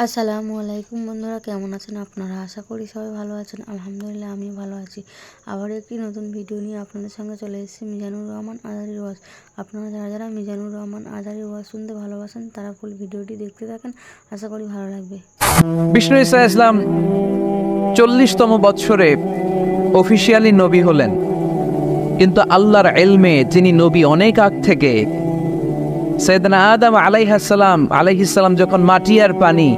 আসসালামু আলাইকুম বন্ধুরা, কেমন আছেন আপনারা? আশা করি সবাই ভালো আছেন। আলহামদুলিল্লাহ আমি ভালো আছি। আবার একটি নতুন ভিডিও নিয়ে আপনাদের সঙ্গে চলে এসেছি মিজানুর রহমান আজারির ওয়াজ। আপনারা যারা যারা মিজানুর রহমান আজারির ওয়াজ শুনতে ভালোবাসেন তারা ফুল ভিডিওটি দেখতে থাকেন, আশা করি ভালো লাগবে। বিষ্ণু ইসা ইসলাম 40তম বৎসরে অফিসিয়ালি নবী হলেন, কিন্তু আল্লাহর ইলমে যিনি নবী অনেক আগ থেকে, সাইয়েদনা আদম আলাইহিসসালাম যখন মাটি আর পানি,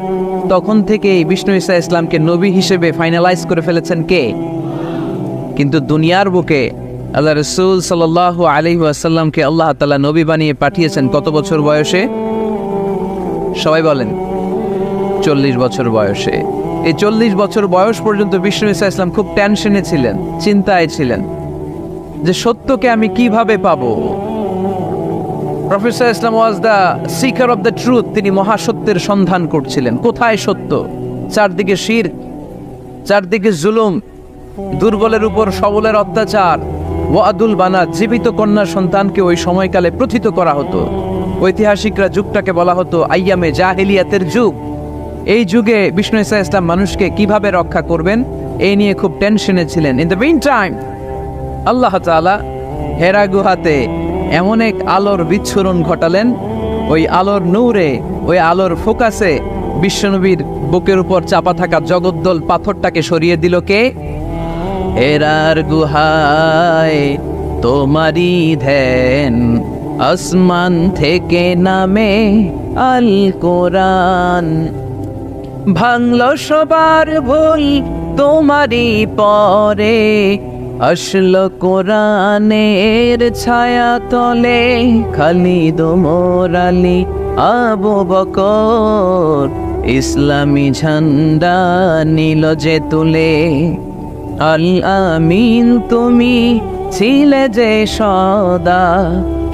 তখন থেকেই বিষ্ণু ইসা ইসলামকে নবী হিসেবে ফাইনালাইজ করে ফেলেছেন কে? কিন্তু দুনিয়ার বুকে আল্লাহ রাসূল সাল্লাল্লাহু আলাইহি ওয়াসাল্লামকে আল্লাহ তাআলা নবী বানিয়ে পাঠিয়েছেন কত বছর বয়সে? সবাই বলেন। 40 বছর বয়সে। এই 40 বছর বয়স পর্যন্ত বিষ্ণু ইসা ইসলাম খুব টেনশনে ছিলেন, চিন্তায় ছিলেন যে সত্যকে আমি কিভাবে পাবো। Professor Islam was the seeker of the truth. তিনি মহাসত্যের সন্ধান করছিলেন। কোথায় সত্য? চারদিকে শিরক, চারদিকে জুলুম, দুর্বলের উপর সবলের অত্যাচার, ওয়াদুল বানাত, জীবিত কন্যা সন্তানকে ওই সময়কালে প্রথিত করা হতো। ঐতিহাসিকরা যুগটাকে বলা হতো আইয়ামে জাহেলিয়াতের যুগ। এই যুগে বিষ্ণু ইসা ইসলাম মানুষকে কিভাবে রক্ষা করবেন এই নিয়ে খুব টেনশনে ছিলেন। ইন দ্য মিন টাইম আল্লাহ তাআলা হেরা গুহাতে এমন এক আলোর বিচ্ছুরণ ঘটালেন। ওই আলোর নূরে, ওই আলোর ফোকাসে বিশ্বনবীর বুকের উপর চাপা থাকা জগদ্দল পাথরটাকে সরিয়ে দিল কে? হেরার গুহায় তোমারই ধ্যান, আসমান থেকে নামে আল কোরআন। ভাঙল সবার ভুল তোমারই পরে, আসলো কোরআনের ছায়া তলে। খালিদ ওমর আলী আবু বকর ইসলামী ঝান্ডা নিল যে তুলে। আল আমিন তুমি ছিলে যে সদা,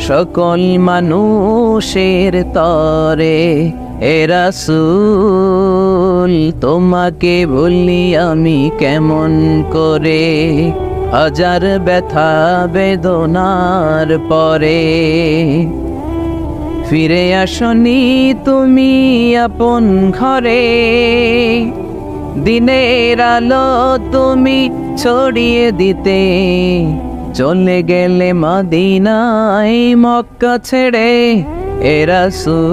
সকল মানুষের তরে। এ রাসূল তোমাকে ভুলি আমি কেমন করে, হাজার ব্যথা বেদনার পরে। ফিরে আসনি তুমি আপন ঘরে, দিনের আলো তুমি ছড়িয়ে দিতে। চলে গেলে মদিনায় মক্কা ছেড়ে। এ রাসূল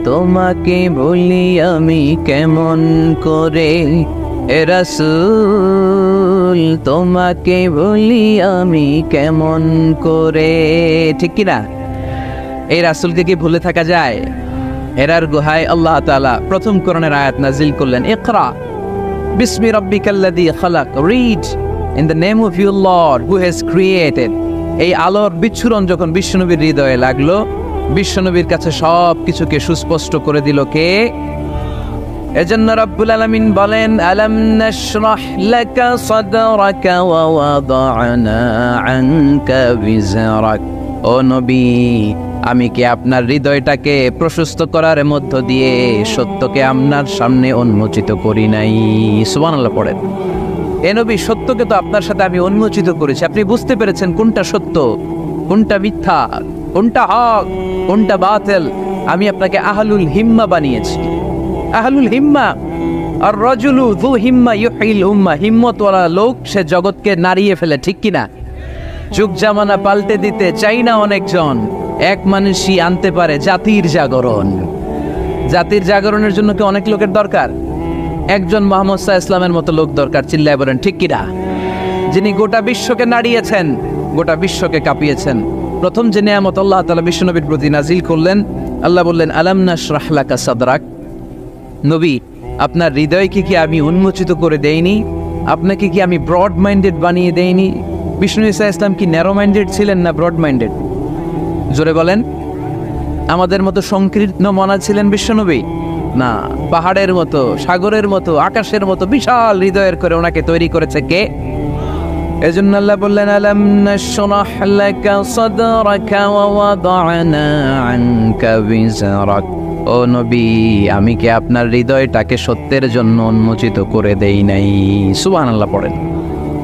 তোমাকে ভুলি আমি কেমন করে, এ রাসূল তোমাকে ভুলি আমি কেমন করে। ঠিক কিনা? এই রাসূলকে কি ভুলে থাকা যায়? হেরার গুহায় আল্লাহ তাআলা প্রথম কোরআনের আয়াত নাজিল করলেন, ইকরা বিসমি রাব্বিকাল্লাযী খালাক, read in the name of your lord who has created. এই আলোর বিচ্ছুরণ যখন বিশ্বনবীর হৃদয়ে লাগলো, বিশ্বনবীর কাছে সব কিছুকে সুস্পষ্ট করে দিল কে? এজন্য রব্বুল আলামিন বলেন, আলাম নাশরাহ লাকা সাদরাকা ওয়া ওয়াদা'না আনকা বিজরাক। ও নবী, আমি কি আপনার হৃদয়টাকে প্রশস্ত করার মধ্য দিয়ে সত্যকে আপনার সামনে উন্মোচিত করি নাই? সুবহানাল্লাহ পড়েন। এ নবী, সত্যকে তো আপনার সাথে আমি উন্মোচিত করেছি। আপনি বুঝতে পেরেছেন কোনটা সত্য, কোনটা মিথ্যা, কোনটা হক, কোনটা বাতিল। আমি আপনাকে আহলুল হিম্মা বানিয়েছি। আহলুল হিম্মা আর রাজুলু যু হিম্মা ইউহিল উম্মা। হিম্মতওয়ালা লোক সে জগৎকে নাড়িয়ে ফেলে, ঠিক কিনা? যুগ জামানা পাল্টে দিতে চাই না অনেকজন, এক মানুষই আনতে পারে জাতির জাগরণ। জাতির জাগরণের জন্য কি অনেক লোকের দরকার? একজন মুহাম্মদ সাল্লাল্লাহু আলাইহি ওয়াসাল্লামের মতো লোক দরকার। চিল্লায় বলেন ঠিক কিনা? যিনি গোটা বিশ্বকে নাড়িয়েছেন, গোটা বিশ্বকে কাঁপিয়েছেন। প্রথম যে নিয়ামত আল্লাহ তাআলা বিশ্বনবীর প্রতি নাজিল করলেন, আল্লাহ বললেন, আলাম নাশরাহ লাকা সাদরাক। নবী, আপনার হৃদয়কে কি আমি উন্মোচিত করে দেইনি? আপনাকে কি আমি ব্রড মাইন্ডেড বানিয়ে দেইনি? বিষ্ণু ইসা ইসলাম কি ন্যারো মাইন্ডেড ছিলেন না ব্রড মাইন্ডেড? জোরে বলেন। আমাদের মতো সংকীর্ণ মনা ছিলেন বিশ্বনবী? না, পাহাড়ের মতো, সাগরের মতো, আকাশের মতো বিশাল হৃদয়ের করে ওনাকে তৈরি করেছে কে? এজন্য আল্লাহ বললেন, আলাম নাশরাহ লাকা সাদরাকা ওয়া ওয়াদা'না আনকা বিজরাক। ও নবী, আমি কি আপনার হৃদয়টাকে সত্যের জন্য উন্মোচিত করে দেই নাই? সুবহানাল্লাহ পড়েন।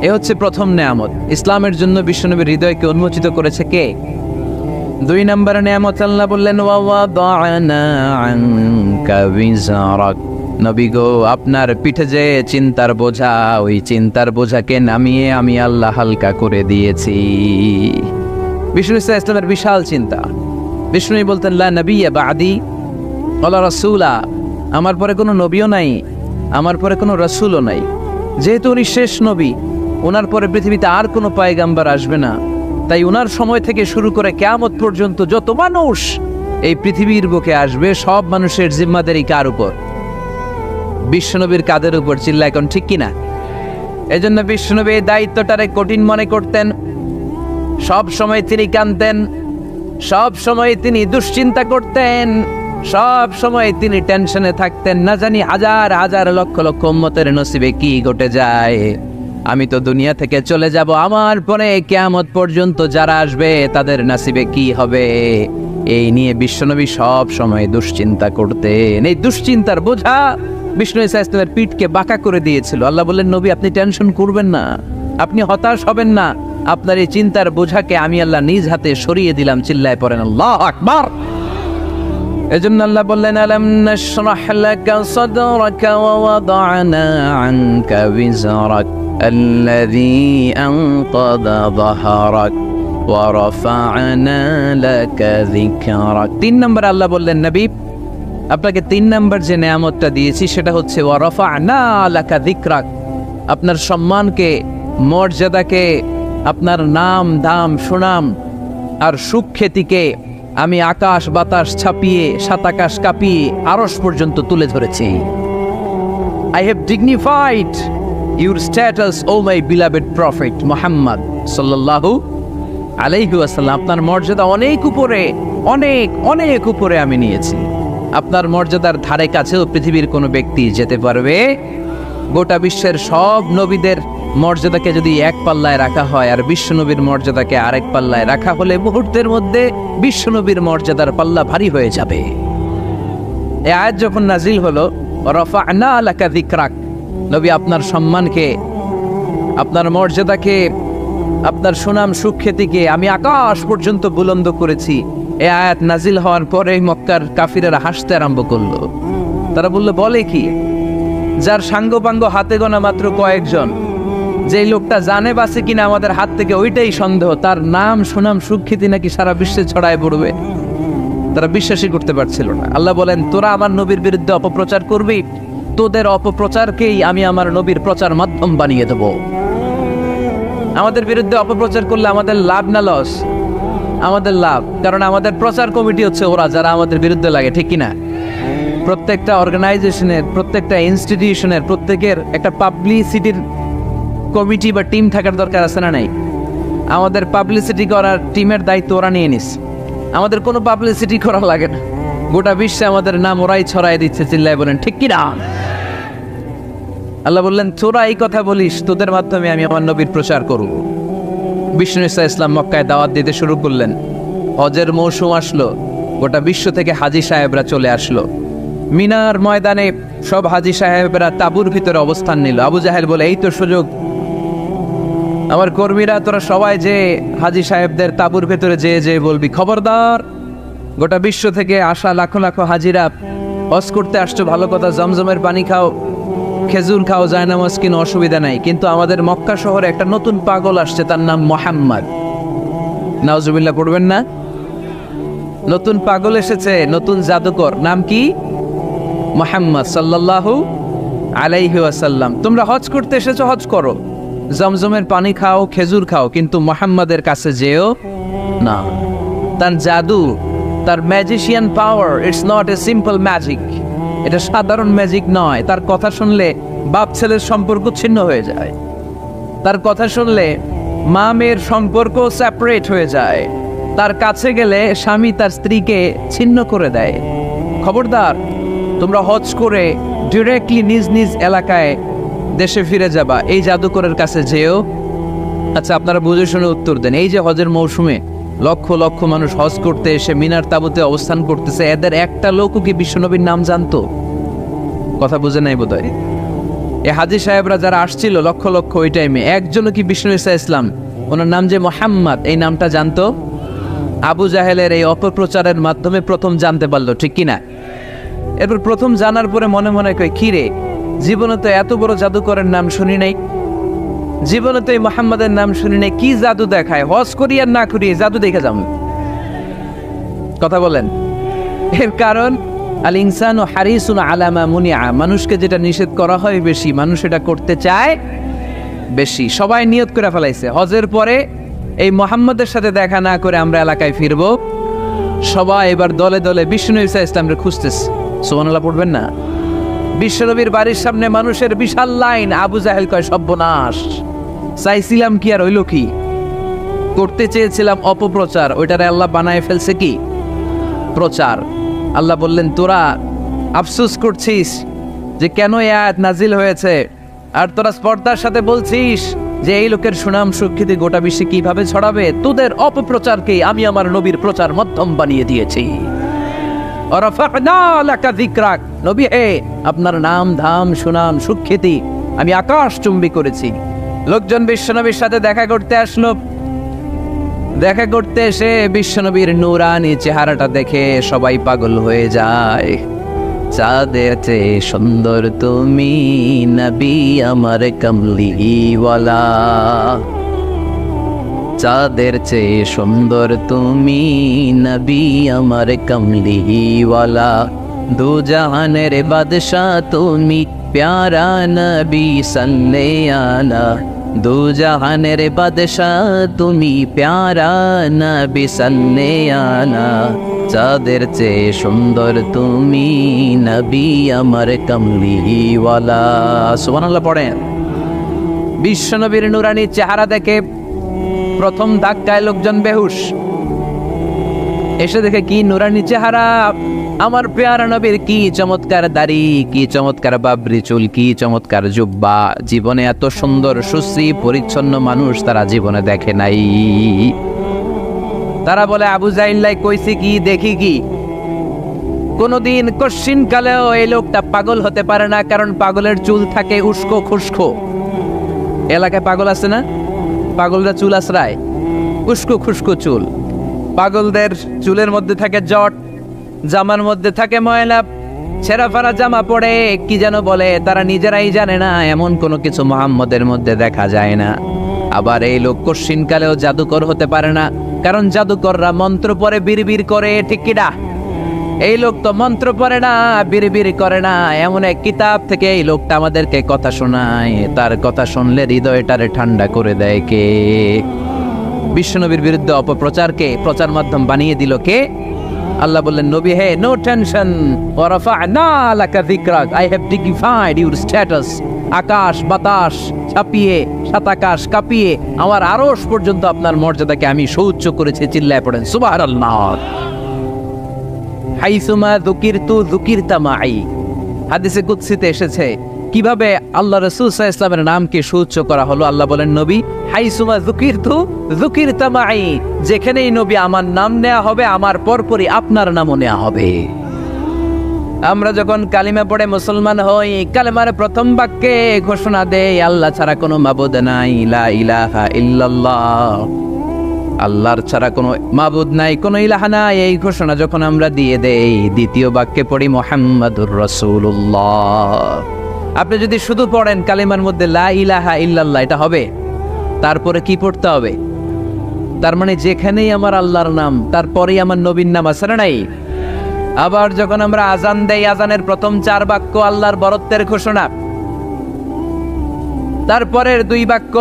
এ হচ্ছে প্রথম নেয়ামত। ইসলামের জন্য বিশ্বনবীর হৃদয়কে উন্মোচিত করেছে কে? দুই নম্বরে নিয়ামত আল্লাহ বললেন ওয়া ওয়াদানা আনকা বিজরাক, নবী গো আপনার পিঠে যে চিন্তার বোঝা, ওই চিন্তার বোঝাকে নামিয়ে আমি আল্লাহ হালকা করে দিয়েছি। বিষ্ণু ইসলামের বিশাল চিন্তা। বিষ্ণু বলতেন লা নবিয়্যা বাদি ওয়ালা রাসূলা, আমার পরে কোনো নবীও নাই, আমার পরে কোনো রাসূলও নাই। যেহেতু উনি শেষ নবী, ওনার পরে পৃথিবীতে আর কোনো পয়গাম্বার আসবে না, তাই ওনার সময় থেকে শুরু করে কিয়ামত পর্যন্ত যত মানুষ এই পৃথিবীর বুকে আসবে, সব মানুষের জিম্মাদারি কার উপর? বিশ্বনবীর কাঁধের উপর। চিল্লা এখন ঠিক কিনা? এই জন্য বিশ্বনবী এই দায়িত্বটারে কঠিন মনে করতেন। সব সময় তিনি কাঁদতেন, সব সময় তিনি দুশ্চিন্তা করতেন, সব সময় তিনি টেনশনে থাকতেন, না জানি হাজার হাজার লক্ষ লক্ষ উম্মতের নসিবে কি ঘটে যায়। আমি তো দুনিয়া থেকে চলে যাব, আমার পরে কিয়ামত পর্যন্ত যারা আসবে তাদের নসিবে কি হবে, এই নিয়ে বিশ্বনবী সব সময় দুশ্চিন্তা করতেন। এই দুশ্চিন্তার বোঝা বিষ্ণু ঈসা ইসলামের পিঠকে বাঁকা করে দিয়েছিল। আল্লাহ বললেন নবী আপনি টেনশন করবেন না, আপনি হতাশ হবেন না, আপনার এই চিন্তার বোঝাকে আমি আল্লাহ নিজ হাতে সরিয়ে দিলাম। চিল্লায় পড়েন আল্লাহু আকবার। এজন্য আল্লাহ বললেন আলাম নাশরাহ লাকা সাদরাকা ওয়া ওয়াদানা আনকা বিজরাক আল্লাযী আনকাযা যাহরাক ওয়া রাফা'না লাকা যিকরাক। 3 নম্বর আল্লাহ বললেন নবী আপনাকে 3 নম্বর যে নিয়ামতটা দিয়েছি সেটা হচ্ছে ওয়া রাফা'না লাকা যিকরাক, আপনার সম্মানকে, মর্যাদাকে, আপনার নাম দাম সুনাম আর সুখ্যাতিকে আমি আকাশ বাতাস ছাপিয়ে, সাত আকাশ কাঁপিয়ে আরশ পর্যন্ত তুলে ধরেছি। I have dignified your status, O my beloved prophet Muhammad sallallahu আলাইহি ওয়াসাল্লাম। আপনার মর্যাদা অনেক উপরে, অনেক অনেক উপরে আমি নিয়েছি। আপনার মর্যাদার ধারে কাছেও পৃথিবীর কোনো ব্যক্তি যেতে পারবে? গোটা বিশ্বের সব নবীদের মর্যাদাকে যদি এক পাল্লায় রাখা হয় আর বিশ্বনবীর মর্যাদাকে আরেক পাল্লায় রাখা হলে মুহূর্তের মধ্যে বিশ্বনবীর মর্যাদার পাল্লা ভারী হয়ে যাবে। এই আয়াত যখন নাজিল হলো রাফা'না লাকা যিকরাক, নবী আপনার সম্মানকে, আপনার মর্যাদাকে, আপনার সুনাম সুখ্যাতিকে আমি আকাশ পর্যন্ত বুলন্দ করেছি। এই আয়াত নাজিল হওয়ার পরে মক্কার কাফিরেরা হাসতে আরম্ভ করলো। তারা বলল বলে কি, যার সাঙ্গপাঙ্গ হাতে গোনা মাত্র কয়েকজন, যে লোকটা জানে বাসে কিনা আমাদের হাত থেকে ওইটাই সন্দেহ, তার নাম সুনাম সুখ্যাতি নাকি সারা বিশ্বে ছড়ায় পড়বে। তারা বিশ্বাসই করতে পারছিল না। আল্লাহ বলেন তোরা আমার নবীর বিরুদ্ধে অপপ্রচার করবি, তোদের অপপ্রচারকেই আমি আমার নবীর প্রচার মাধ্যম বানিয়ে দেব। আমাদের বিরুদ্ধে অপপ্রচার করলে আমাদের লাভ না লস? আমাদের লাভ, কারণ আমাদের প্রচার কমিটি হচ্ছে ওরা যারা আমাদের বিরুদ্ধে লাগে, ঠিক কিনা? প্রত্যেকটা অর্গানাইজেশনের, প্রত্যেকটা ইনস্টিটিউশনের, প্রত্যেকের একটা পাবলিসিটির কমিটি বা টিম থাকার দরকার আছে না নাই? আমাদের পাবলিসিটি করার টিমের দায়িত্ব ওরা নিয়ে নিস। আমাদের কোনো পাবলিসিটি করা লাগে না, গোটা বিশ্বে আমাদের নাম ওরাই ছড়াই দিচ্ছে। চিল্লায় বলেন ঠিক কিনা? আল্লাহ বললেন তোরা এই কথা বলিস, তোদের মাধ্যমে আমি আমার নবীর প্রচার করব। বিষ্ণু ঈসা ইসলাম মক্কায় দাওয়াত দিতে শুরু করলেন। হজের মৌসুম আসলো, গোটা বিশ্ব থেকে হাজী সাহেবরা চলে আসলো। মিনার ময়দানে সব হাজী সাহেবরা তাঁবুর ভিতরে অবস্থান নিল। আবু জাহেল বলে এই তো সুযোগ, আমার কর্মীরা তোরা সবাই যে হাজী সাহেবদের তাঁবুর ভেতরে যে বলবি খবরদার, গোটা বিশ্ব থেকে আসা লাখো লাখো হাজিরা হজ করতে আসছো, ভালো কথা, জমজমের পানি খাও, খেজুর খাও, জায়নামাজ কিনো, অসুবিধা নাই, কিন্তু আমাদের মক্কা শহরে একটা নতুন পাগল আসছে, তার নাম মুহাম্মদ। নাউজুবিল্লাহ পড়বেন না? নতুন পাগল এসেছে, নতুন জাদুকর, নাম কি? মুহাম্মদ সাল্লাল্লাহু আলাইহি ওয়াসাল্লাম। তোমরা হজ করতে এসেছো, হজ করো, জমজমের পানি খাও, খেজুর খাও, কিন্তু মুহাম্মাদের কাছে যেও না। তার জাদু, তার magician power, it's not a simple magic, এটা সাধারণ ম্যাজিক নয়। তার কথা শুনলে বাপ ছেলের সম্পর্ক ছিন্ন হয়ে যায়, তার কথা শুনলে মা মেয়ের সম্পর্ক সেপারেট হয়ে যায়, তার কাছে গেলে স্বামী তার স্ত্রীকে ছিন্ন করে দেয়। খবরদার, তোমরা হজ করে ডিরেক্টলি নিজ নিজ এলাকায় দেশে ফিরে যাবা, এই জাদুকরের কাছে যেও। আচ্ছা আপনারা বুঝে শুনে উত্তর দেন, এই যে হজের মৌসুমে লক্ষ লক্ষ মানুষ হজ করতে এসে মিনার তাঁবুতে অবস্থান করতেছে, এদের একটা লোকও কি বিশ্বনবীর নাম জানতো? কথা বুঝে নাই বোধহয়। এই হাজী সাহেবরা যারা আসছিল লক্ষ লক্ষ, ওই টাইমে একজনও কি বিষ্ণু ঈসা ইসলাম, ওনার নাম যে মুহাম্মদ, এই নামটা জানতো? আবু জাহেলের এই অপপ্রচারের মাধ্যমে প্রথম জানতে পারলো, ঠিক কিনা? এরপর প্রথম জানার পরে মনে মনে কয়, কি রে, জীবনে তো এত বড় জাদুকরের নাম শুনি নাই, জীবনে তো এই মোহাম্মদের নাম শুনি নাই, কি জাদু দেখায়, হজ করি আর না করি জাদু দেখে যাম। কথা বলেন। এর কারণ আল ইনসানু হারিসুন আলা মা মুনিআ, মানুষকে যেটা নিষেধ করা হয় বেশি, মানুষ এটা করতে চায় বেশি। সবাই নিয়ত করে ফেলাইছে হজের পরে এই মোহাম্মদের সাথে দেখা না করে আমরা এলাকায় ফিরবো। সবাই এবার দলে দলে বিষ্ণু ঈসা ইসলামরে খুঁজতেছে। সুবহানাল্লাহ পড়বেন না? বিশ্বনবীর বাড়ির সামনে মানুষের বিশাল লাইন। আবু জাহেল কয়, সর্বনাশ, চাইছিলাম কি আর হইল কি, করতে চেয়েছিলাম অপপ্রচার, ওইটারে আল্লাহ বানায় ফেলছে কি প্রচার। আল্লাহ বললেন, তোরা আফসোস করছিস যে কেন এই আয়াত নাজিল হয়েছে, আর তোরা স্পর্ধার সাথে বলছিস যে এই লোকের সুনাম সুখ্যাতি গোটা বিশ্বে কিভাবে ছড়াবে, তোদের অপপ্রচারকে আমি আমার নবীর প্রচার মাধ্যম বানিয়ে দিয়েছি। ওয়ারাফা'না লাকা যিকরাক, নবী হে, আপনার নাম ধাম সুনাম সুখ্যাতি আমি আকাশ চুম্বি করেছি। লোকজন বিশ্বনবীর সাথে দেখা করতে আসলো। দেখা করতে এসে বিশ্বনবীর নূরানি চেহারাটা দেখে সবাই পাগল হয়ে যায়। চাঁদের চেয়ে সুন্দর তুমি নবী আমার কমলিওয়ালা, চাঁদের চেয়ে সুন্দর তুমি নবী আমার কমলিওয়ালা, দু জাহানের বাদশাহ তুমি প্যারা নবী সাল্লাল্লাহু আলা, দু জাহানের বাদশাহ তুমি প্যারা নবী সাল্লাল্লাহু আলা, চাঁদের চেয়ে সুন্দর তুমি নবী আমার কমলিওয়ালা। সুবহানাল্লাহ পড়েন। বিশ্বনবীর নূরানি চেহারা দেখে প্রথম ধাক্কায় লোকজন বেহুশ। এসে দেখে কি নূরানি চেহারা, আমার পেয়ারা নবীর কি চমৎকার দাড়ি, কি চমৎকার বাবরি চুল, কি চমৎকার জুব্বা। জীবনে এত সুন্দর সুশ্রী পরিচ্ছন্ন মানুষ তারা জীবনে দেখে নাই। তারা বলে, আবু জাহিল্লাই কইছে কি, দেখি কি। কোনদিন কশ্চিন কালেও এই লোকটা পাগল হতে পারে না, কারণ পাগলের চুল থাকে উস্কো খুস্কো। এলাকায় পাগল আছে না, পাগলরা চুল আশ্রায়, উস্কো খুস্কো চুল। পাগলদের চুলের মধ্যে থাকে জট, জামার মধ্যে থাকে ময়লা, ছেঁড়া ফাড়া জামা পরে কি যেন বলে, তারা নিজেরাই জানে না। এমন কোনো কিছু মুহাম্মদের মধ্যে দেখা যায় না। আবার এই লোক কশ্চিন কালেও জাদুকর হতে পারে না, কারণ জাদুকররা মন্ত্র পরে বিড়বিড় করে, ঠিক কিনা? এই লোক তো মন্ত্র পড়ে না, বিড়বিড় করে না। এমন এক কিতাব থেকে এই লোকটা আমাদেরকে কথা শোনায়, তার কথা শুনলে হৃদয়টারে ঠান্ডা করে দেয় কে? বিশ্বনবীর বিরুদ্ধে অপপ্রচারকে প্রচার মাধ্যম বানিয়ে দিল কে? আল্লাহ বললেন, নবী হে, নো টেনশন, ওয়ারাফা'না লাকা যিকরাক, I have dignified your status. আকাশ বাতাস ছাপিয়ে, সাত আকাশ কাঁপিয়ে আমার আরশ পর্যন্ত আপনার মর্যাদাকে আমি সুউচ্চ করেছি। চিল্লায় পড়েন সুবহানাল্লাহ। হাইসুমা যুকিরতু যুকিরতা মাই, হাদিসে কুদসিতে এসেছে কিভাবে আল্লাহ রাসূল সাল্লাল্লাহু আলাইহি ওয়াসাল্লামের নামকে সুউচ্চ করা হলো। আল্লাহ বলেন, নবী হাইসুমা যুকিরতু যুকিরতা মাই, যেখানেই নবী আমার নাম নেওয়া হবে, আমার পরপরই আপনার নামও নেওয়া হবে। আমরা যখন কালিমা পড়ে মুসলমান হই, কালেমার প্রথম বাক্যে ঘোষণা দেই, আল্লাহ ছাড়া কোনো মাবুদ নাই, লা ইলাহা ইল্লাল্লাহ, আল্লাহর ছাড়া কোনো মাবুদ নাই, কোনো ইলাহা নাই। এই ঘোষণা যখন আমরা দিয়ে দেই, দ্বিতীয় বাক্যে পড়ি মুহাম্মাদুর রাসূলুল্লাহ। আপনি যদি শুধু পড়েন কালিমার মধ্যে লা ইলাহা ইল্লাল্লাহ, এটা হবে। তারপরে কি পড়তে হবে? তার মানে যেখানেই আমার আল্লাহর নাম, তারপরেই আমার নবীর নাম আছে না নাই? আবার যখন আমরা আজান দেই, আজানের প্রথম 4 বাক্য আল্লাহর বরত্বের ঘোষণা, তারপরের 2 বাক্য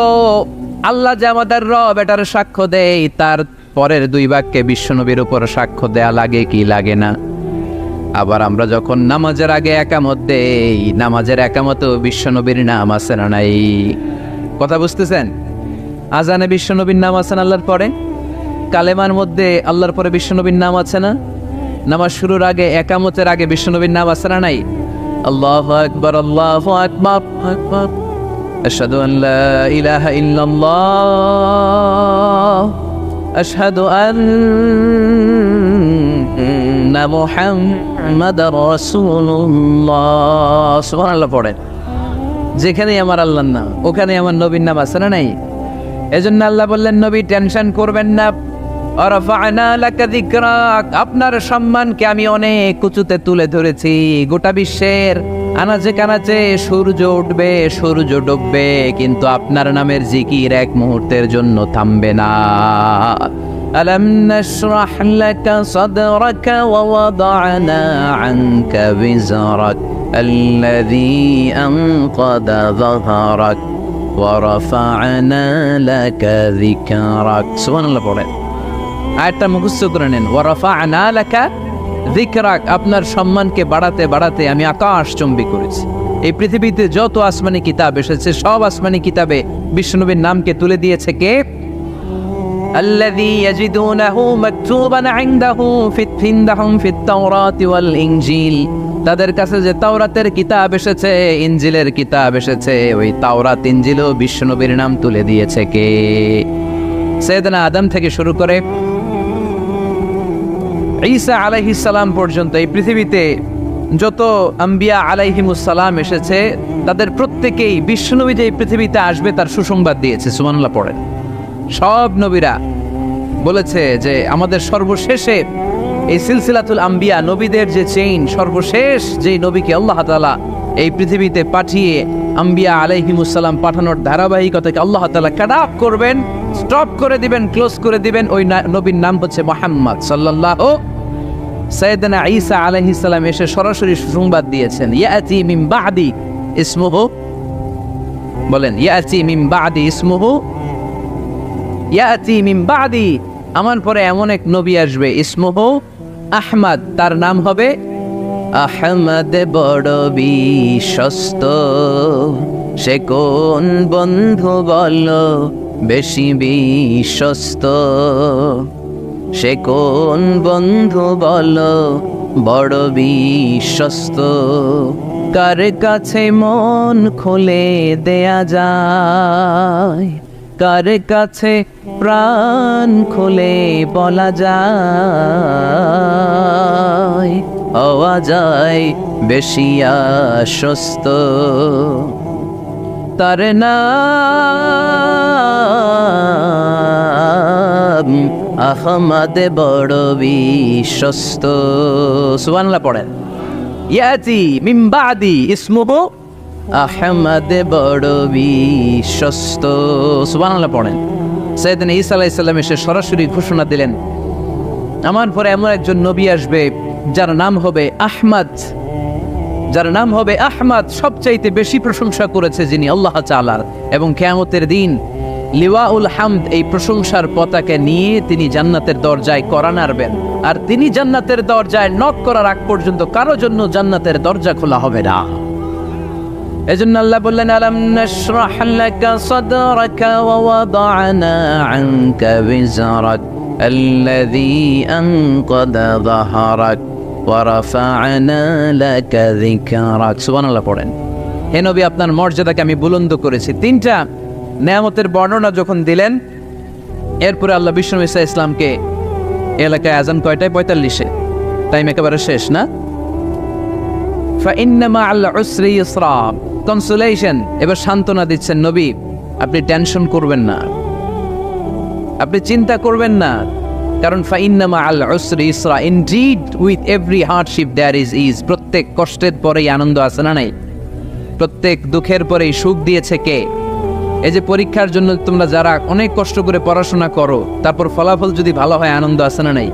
আল্লাহ যে আমাদের রব এটার সাক্ষ্য দেয়, তার পরের 2 বাক্যে বিশ্বনবীর উপর সাক্ষ্য দেয়া লাগে কি লাগে না? আবার আমরা যখন নামাজের আগে একামত দেই, নামাজের একামত বিশ্বনবীর নাম আছে না নাই? কথা বুঝতেছেন? আজানে বিশ্বনবীর নাম আছে না আল্লাহর পরে? কালেমার মধ্যে আল্লাহর পরে বিশ্বনবীর নাম আছে না? নামাজ শুরুর আগে, একামতের আগে বিশ্বনবীর নাম আছে না নাই? আল্লাহু আকবার, আল্লাহু আকবার, আকবার, আশহাদু আন লা ইলাহা ইল্লাল্লাহ, আশহাদু আন্না মুহাম্মাদার রাসূলুল্লাহ। সুবহানাল্লাহ পড়েন। যেখানেই আমার আল্লাহর নাম, ওখানে আমার নবীর নাম আছে না নাই? এজন্য আল্লাহ বললেন, নবী টেনশন করবেন না, ওয়ারাফা'না লাকা যিকরাক, আপনার সম্মানকে আমি অনেক উঁচুতে তুলে ধরেছি। গোটা বিশ্বের আনাচে কানাচে সূর্য উঠবে, সূর্য ডুববে, কিন্তু আপনার নামের জিকির এক মুহূর্তের জন্য থামবে না। আলাম নাশরাহ লাকা সাদরাকা ওয়া ওয়াদা'না আনকা বিজরাক আল্লাযী আনকাদা যাহরাক ওয়া রাফা'না লাকা যিকরাক। সুবহানাল্লাহ পড়েন। আয়াতটা মুখস্থ করে নেন। ওয়া রাফা'না লাকা যিকরাক, আপনার সম্মানকে বাড়াতে বাড়াতে আমি আকাশ চুম্বি করেছি। এই পৃথিবীতে যত আসমানি কিতাব এসেছে সব আসমানি কিতাবে বিশ্বনবীর নামকে তুলে দিয়েছে কে? আল্লাযী ইয়াজিদুনাহু মাকতুবান ইনদাহু ফিন্দাহুম ফিত তাওরাতি ওয়াল ইনজিল, তাদের কাছে যে তাওরাতের কিতাব এসেছে, ইনজিলের কিতাব এসেছে, ওই তাওরাত ইনজিলও বিশ্বনবীর নাম তুলে দিয়েছে কে? সাইয়েদনা আদম থেকে শুরু করে ঈসা আলাইহিস সালাম পর্যন্ত এই পৃথিবীতে যত আম্বিয়া আলাইহিমুস সালাম এসেছে তাদের প্রত্যেকেই বিশ্বনবী যে এই পৃথিবীতে আসবে তার সুসংবাদ দিয়েছে। সুবহানাল্লাহ পড়েন। সব নবীরা বলেছে যে আমাদের সর্বশেষে এই সিলসিলাতুল আম্বিয়া, নবীদের যে চেইন, সর্বশেষ যেই নবীকে আল্লাহ তাআলা এই পৃথিবীতে পাঠিয়ে আম্বিয়া আলাইহিমুস সালাম পাঠানোর ধারাবাহিকতাকে আল্লাহ তাআলা কাট অফ করবেন, স্টপ করে দিবেন, ক্লোজ করে দিবেন, ওই নবীর নাম হচ্ছে মুহাম্মদ সাল্লাল্লাহু। সাইয়েদনা ঈসা আলাইহিস সালাম এসে সরাসরি সুসংবাদ দিয়েছেন, ইয়াতি মিন বাদি ইসমুহু, বলেন ইয়াতি মিন বাদি ইসমুহু, ইয়াতি মিন বাদি, আমার পরে এমন এক নবী আসবে, ইসমুহু আহমদ, তার নাম হবে আহমদ। বড় বিশ্বস্ত, সে কোন বন্ধু বলো বেশি বিশ্বস্ত, সে কোন বন্ধু বলো বড় বিশ্বস্ত, কার কাছে মন খুলে দেয়া যায়, কার কাছে প্রাণ খুলে বলা যায়, হওয়া যায় বেশি আশ্বস্ত, তার নাম আহমদ বড় বিশ্বস্ত। সুবহানাল্লাহ পড়েন। ইয়াতি মিন বাদি ইসমুহু আহমদ বড় বিশ্বস্ত। সুবহানাল্লাহ পড়েন। সাইয়েদনা ঈসা আলাইহিস সালাম এসে সরাসরি ঘোষণা দিলেন, আমার পরে এমন একজন নবী আসবে যার নাম হবে আহমদ, যার নাম হবে আহমদ। সবচাইতে বেশি প্রশংসা করেছে যিনি আল্লাহ তাআলার, এবং কিয়ামতের দিন লিওয়াউল হামদ, এই প্রশংসার পতাকা নিয়ে তিনি জান্নাতের দরজায় কড়া নাড়বেন, আর তিনি জান্নাতের দরজায় নক করার আগ পর্যন্ত কারো জন্য জান্নাতের দরজা খোলা হবে না। এজন্য আল্লাহ বললেন, আলাম নাশরাহ লাকা সাদরাকা ওয়া ওয়াদা'না আনকা বিজরাক আল্লাযী আনকাদা যাহরাক ওয়া রাফা'না লাকা যিকরাক। সুবহানাল্লাহ পড়েন। হে নবী, আপনার মর্যাদাকে আমি বুলন্দ করেছি। তিনটা নেয়ামতের বর্ণনা যখন দিলেন, এরপরে আল্লাহ বিশ্বনবী ঈসা ইসলামকে এলাকায় আজান কয়টায়? 45-এ, টাইম একেবারে শেষ না? ফাইন্না মা'আল উসরি ইউসরা, কনসোলেশন, এবার সান্ত্বনা দিচ্ছেন, নবী আপনি টেনশন করবেন না, আপনি চিন্তা করবেন না, কারণ ফাইন্না মা'আল উসরি ইউসরা, indeed with every hardship there is ease, প্রত্যেক কষ্টের পরেই আনন্দ আছে না নাই? প্রত্যেক দুঃখের পরেই সুখ দিয়েছে কে? এই যে পরীক্ষার জন্য তোমরা যারা অনেক কষ্ট করে পড়াশোনা করো, তারপর ফলাফল যদি ভালো হয়, আনন্দ আছে না নাই?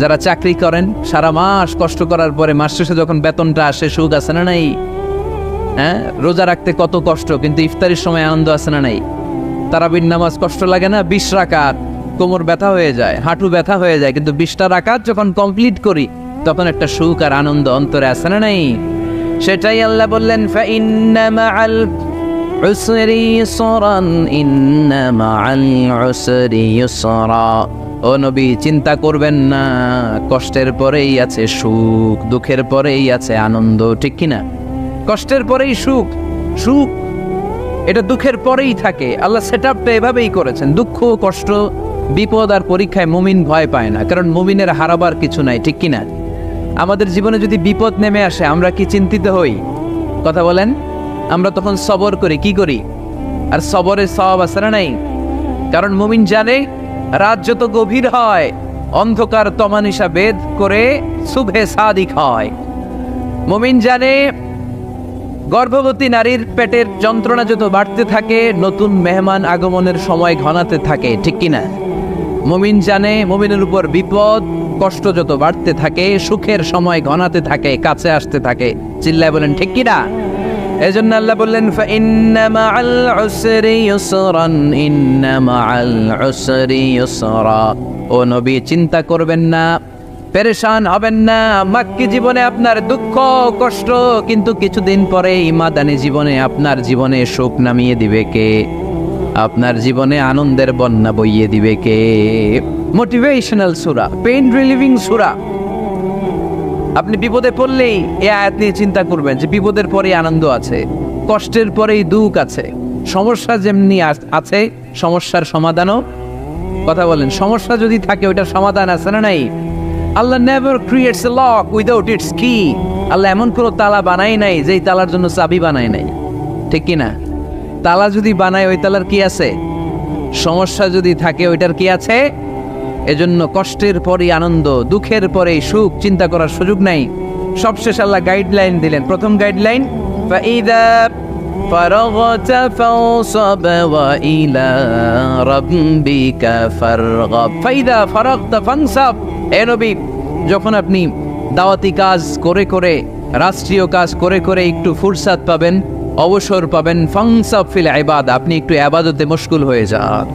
যারা চাকরি করেন, সারা মাস কষ্ট করার পরে মাস শেষে যখন বেতনটা আসে, সুখ আছে না নাই? হ্যাঁ, রোজা রাখতে কত কষ্ট, কিন্তু ইফতারির সময় আনন্দ আছে না নাই? তারাবির নামাজ কষ্ট লাগে না? 20 রাকাত, কোমর ব্যথা হয়ে যায়, হাঁটু ব্যথা হয়ে যায়, কিন্তু 20টা রাকাত যখন কমপ্লিট করি তখন একটা সুখ আর আনন্দ অন্তরে আছে না নাই? সেটাই আল্লাহ বললেন, ফাইন্না মা'আল উসরি ইউসরান, ইন্না মা'আল উসরি ইউসরা। ও নবী, চিন্তা করবেন না, কষ্টের পরেই আছে সুখ, দুঃখের পরেই আছে আনন্দ, ঠিক কিনা? কষ্টের পরেই সুখ, সুখ এটা দুঃখের পরেই থাকে। আল্লাহ সেটআপটা এভাবেই করেছেন। দুঃখ, কষ্ট, বিপদ আর পরীক্ষায় মুমিন ভয় পায় না, কারণ মুমিনের হারাবার কিছু নাই, ঠিক কিনা? আমাদের জীবনে যদি বিপদ নেমে আসে, আমরা কি চিন্তিত হই? কথা বলেন। আমরা তখন সবর করি, কি করি? আর সবরের সওয়াব আছে না নাই? কারণ মুমিন জানে রাত যত গভীর হয় অন্ধকার তমানিসা ভেদ করে সুবহে সাদিক হয়। মুমিন জানে গর্ভবতী নারীর পেটের যন্ত্রণা যত বাড়তে থাকে নতুন মেহমান আগমনের সময় ঘনাতে থাকে, ঠিক কিনা? মুমিন জানে মুমিনের উপর বিপদ কষ্ট যত বাড়তে থাকে সুখের সময় ঘনাতে থাকে, কাছে আসতে থাকে। চিল্লায় বলেন ঠিক কিনা? এজন্য আল্লাহ বললেন ফাইন্না মাআল উসরি ইউসরান, ইন্না মাআল উসরি ইউসরা। ও নবী, চিন্তা করবেন না, পেরেশান হবেন না। মাক্কি জীবনে আপনার দুঃখ কষ্ট, কিন্তু কিছুদিন পরে ইমাদানি জীবনে আপনার জীবনে সুখ নামিয়ে দিবে কে? আপনার জীবনে আনন্দের বন্যা বইয়ে দিবে কে? মোটিভেশনাল সূরা, পেইন রিলিভিং সূরা। আপনি বিপদে পড়লেই এই আয়াত নিয়ে চিন্তা করবেন যে বিপদের পরেই আনন্দ আছে, কষ্টের পরেই দুঃখ আছে। সমস্যা যেমনি আছে সমস্যার সমাধানও, কথা বলেন, সমস্যা যদি থাকে ওইটার সমাধান আছে না নাই? Allah never creates a lock without its key. Allah এমন কোনো তালা বানাই নাই যেই তালার জন্য চাবি বানাই নাই, ঠিক কিনা? তালা যদি বানায় ওই তালার কি আছে? সমস্যা যদি থাকে ওইটার কি আছে? এজন্য কষ্টের পরেই আনন্দ, দুঃখের পরেই সুখ, চিন্তা করার সুযোগ নাই। সবশেষ আল্লাহ গাইডলাইন দিলেন। প্রথম গাইডলাইন ফাইদা ফারাগতা ফাওসাব ওয়া ইলা রাব্বিকা ফারগাব। ফাইদা ফারাগতা ফানসাব। হে নবী, যখন আপনি দাওয়াতি কাজ করে করে, রাষ্ট্রীয় কাজ করে করে একটু ফুরসাত পাবেন, অবসর পাবেন, ফানসাব ফিল ইবাদা, আপনি একটু ইবাদতে মশগুল হয়ে যান,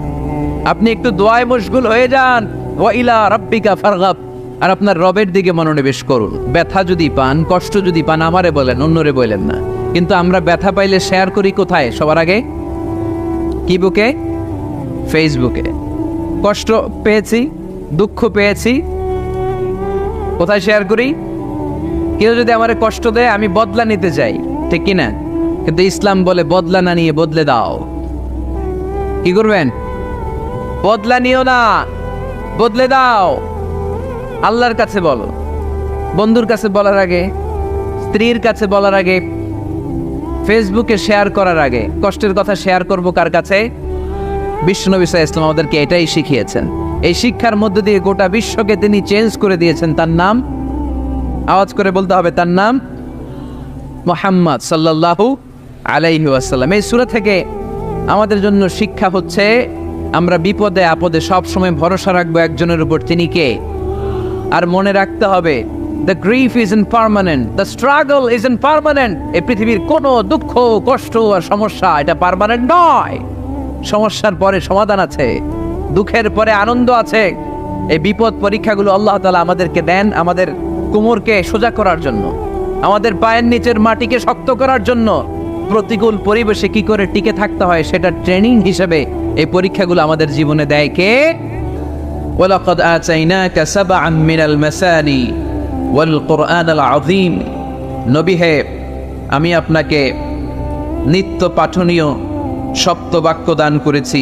আপনি একটু দোয়ায় মশগুল হয়ে যান। ওয়া ইলা রাব্বিকা ফারগাব, আর আপনার রবের দিকে মনোনিবেশ করুন। ব্যথা যদি পান, কষ্ট যদি পান, আমারে বলেন, অন্যরে বলেন না। কিন্তু আমরা ব্যথা পাইলে শেয়ার করি কোথায়? সবার আগে কি বুকে? ফেসবুকে। কষ্ট পেয়েছি, দুঃখ পেয়েছি, কোথায় শেয়ার করি? কেউ যদি আমারে কষ্ট দেয় আমি বদলা নিতে চাই, ঠিক কিনা? কিন্তু ইসলাম বলে বদলা না নিয়ে বদলে দাও। কি করবেন? বদলা নিও না, বদলে দাও। আল্লাহর কাছে বলো, বন্ধুর কাছে বলার আগে, স্ত্রীর কাছে বলার আগে, ফেসবুকে শেয়ার করার আগে কষ্টের কথা শেয়ার করব কার কাছে? বিশ্বনবী সাল্লাল্লাহু আলাইহি ওয়াসাল্লাম আমাদেরকে এটাই শিখিয়েছেন। এই শিক্ষার মধ্য দিয়ে গোটা বিশ্বকে তিনি চেঞ্জ করে দিয়েছেন। তার নাম, আওয়াজ করে বলতে হবে, তার নাম মুহাম্মদ সাল্লাল্লাহু আলাইহি ওয়াসাল্লাম। এই সূরা থেকে আমাদের জন্য শিক্ষা হচ্ছে আমরা বিপদে আপদে সব সময় ভরসা রাখবো একজনের উপর, তিনি কে? আর মনে রাখতে হবে the grief isn't permanent, the struggle isn't permanent। এই পৃথিবীর কোনো দুঃখ কষ্ট আর সমস্যা এটা পার্মানেন্ট নয়। সমস্যার পরে সমাধান আছে, দুঃখের পরে আনন্দ আছে। এই বিপদ পরীক্ষাগুলো আল্লাহ তাআলা আমাদেরকে দেন আমাদের কোমরকে সোজা করার জন্য, আমাদের পায়ের নিচের মাটিকে শক্ত করার জন্য। প্রতিকূল পরিবেশে কি করে টিকে থাকতে হয় সেটা ট্রেনিং হিসেবে এই পরীক্ষাগুলো আমাদের জীবনে দেয় কে? ওয়ালাকাদ আতাইনাকা সাবআন মিনাল মাসানি ওয়াল কুরআনাল আযীম। নবী হে, আমি আপনাকে নিত্য পাঠনীয় সপ্ত বাক্য দান করেছি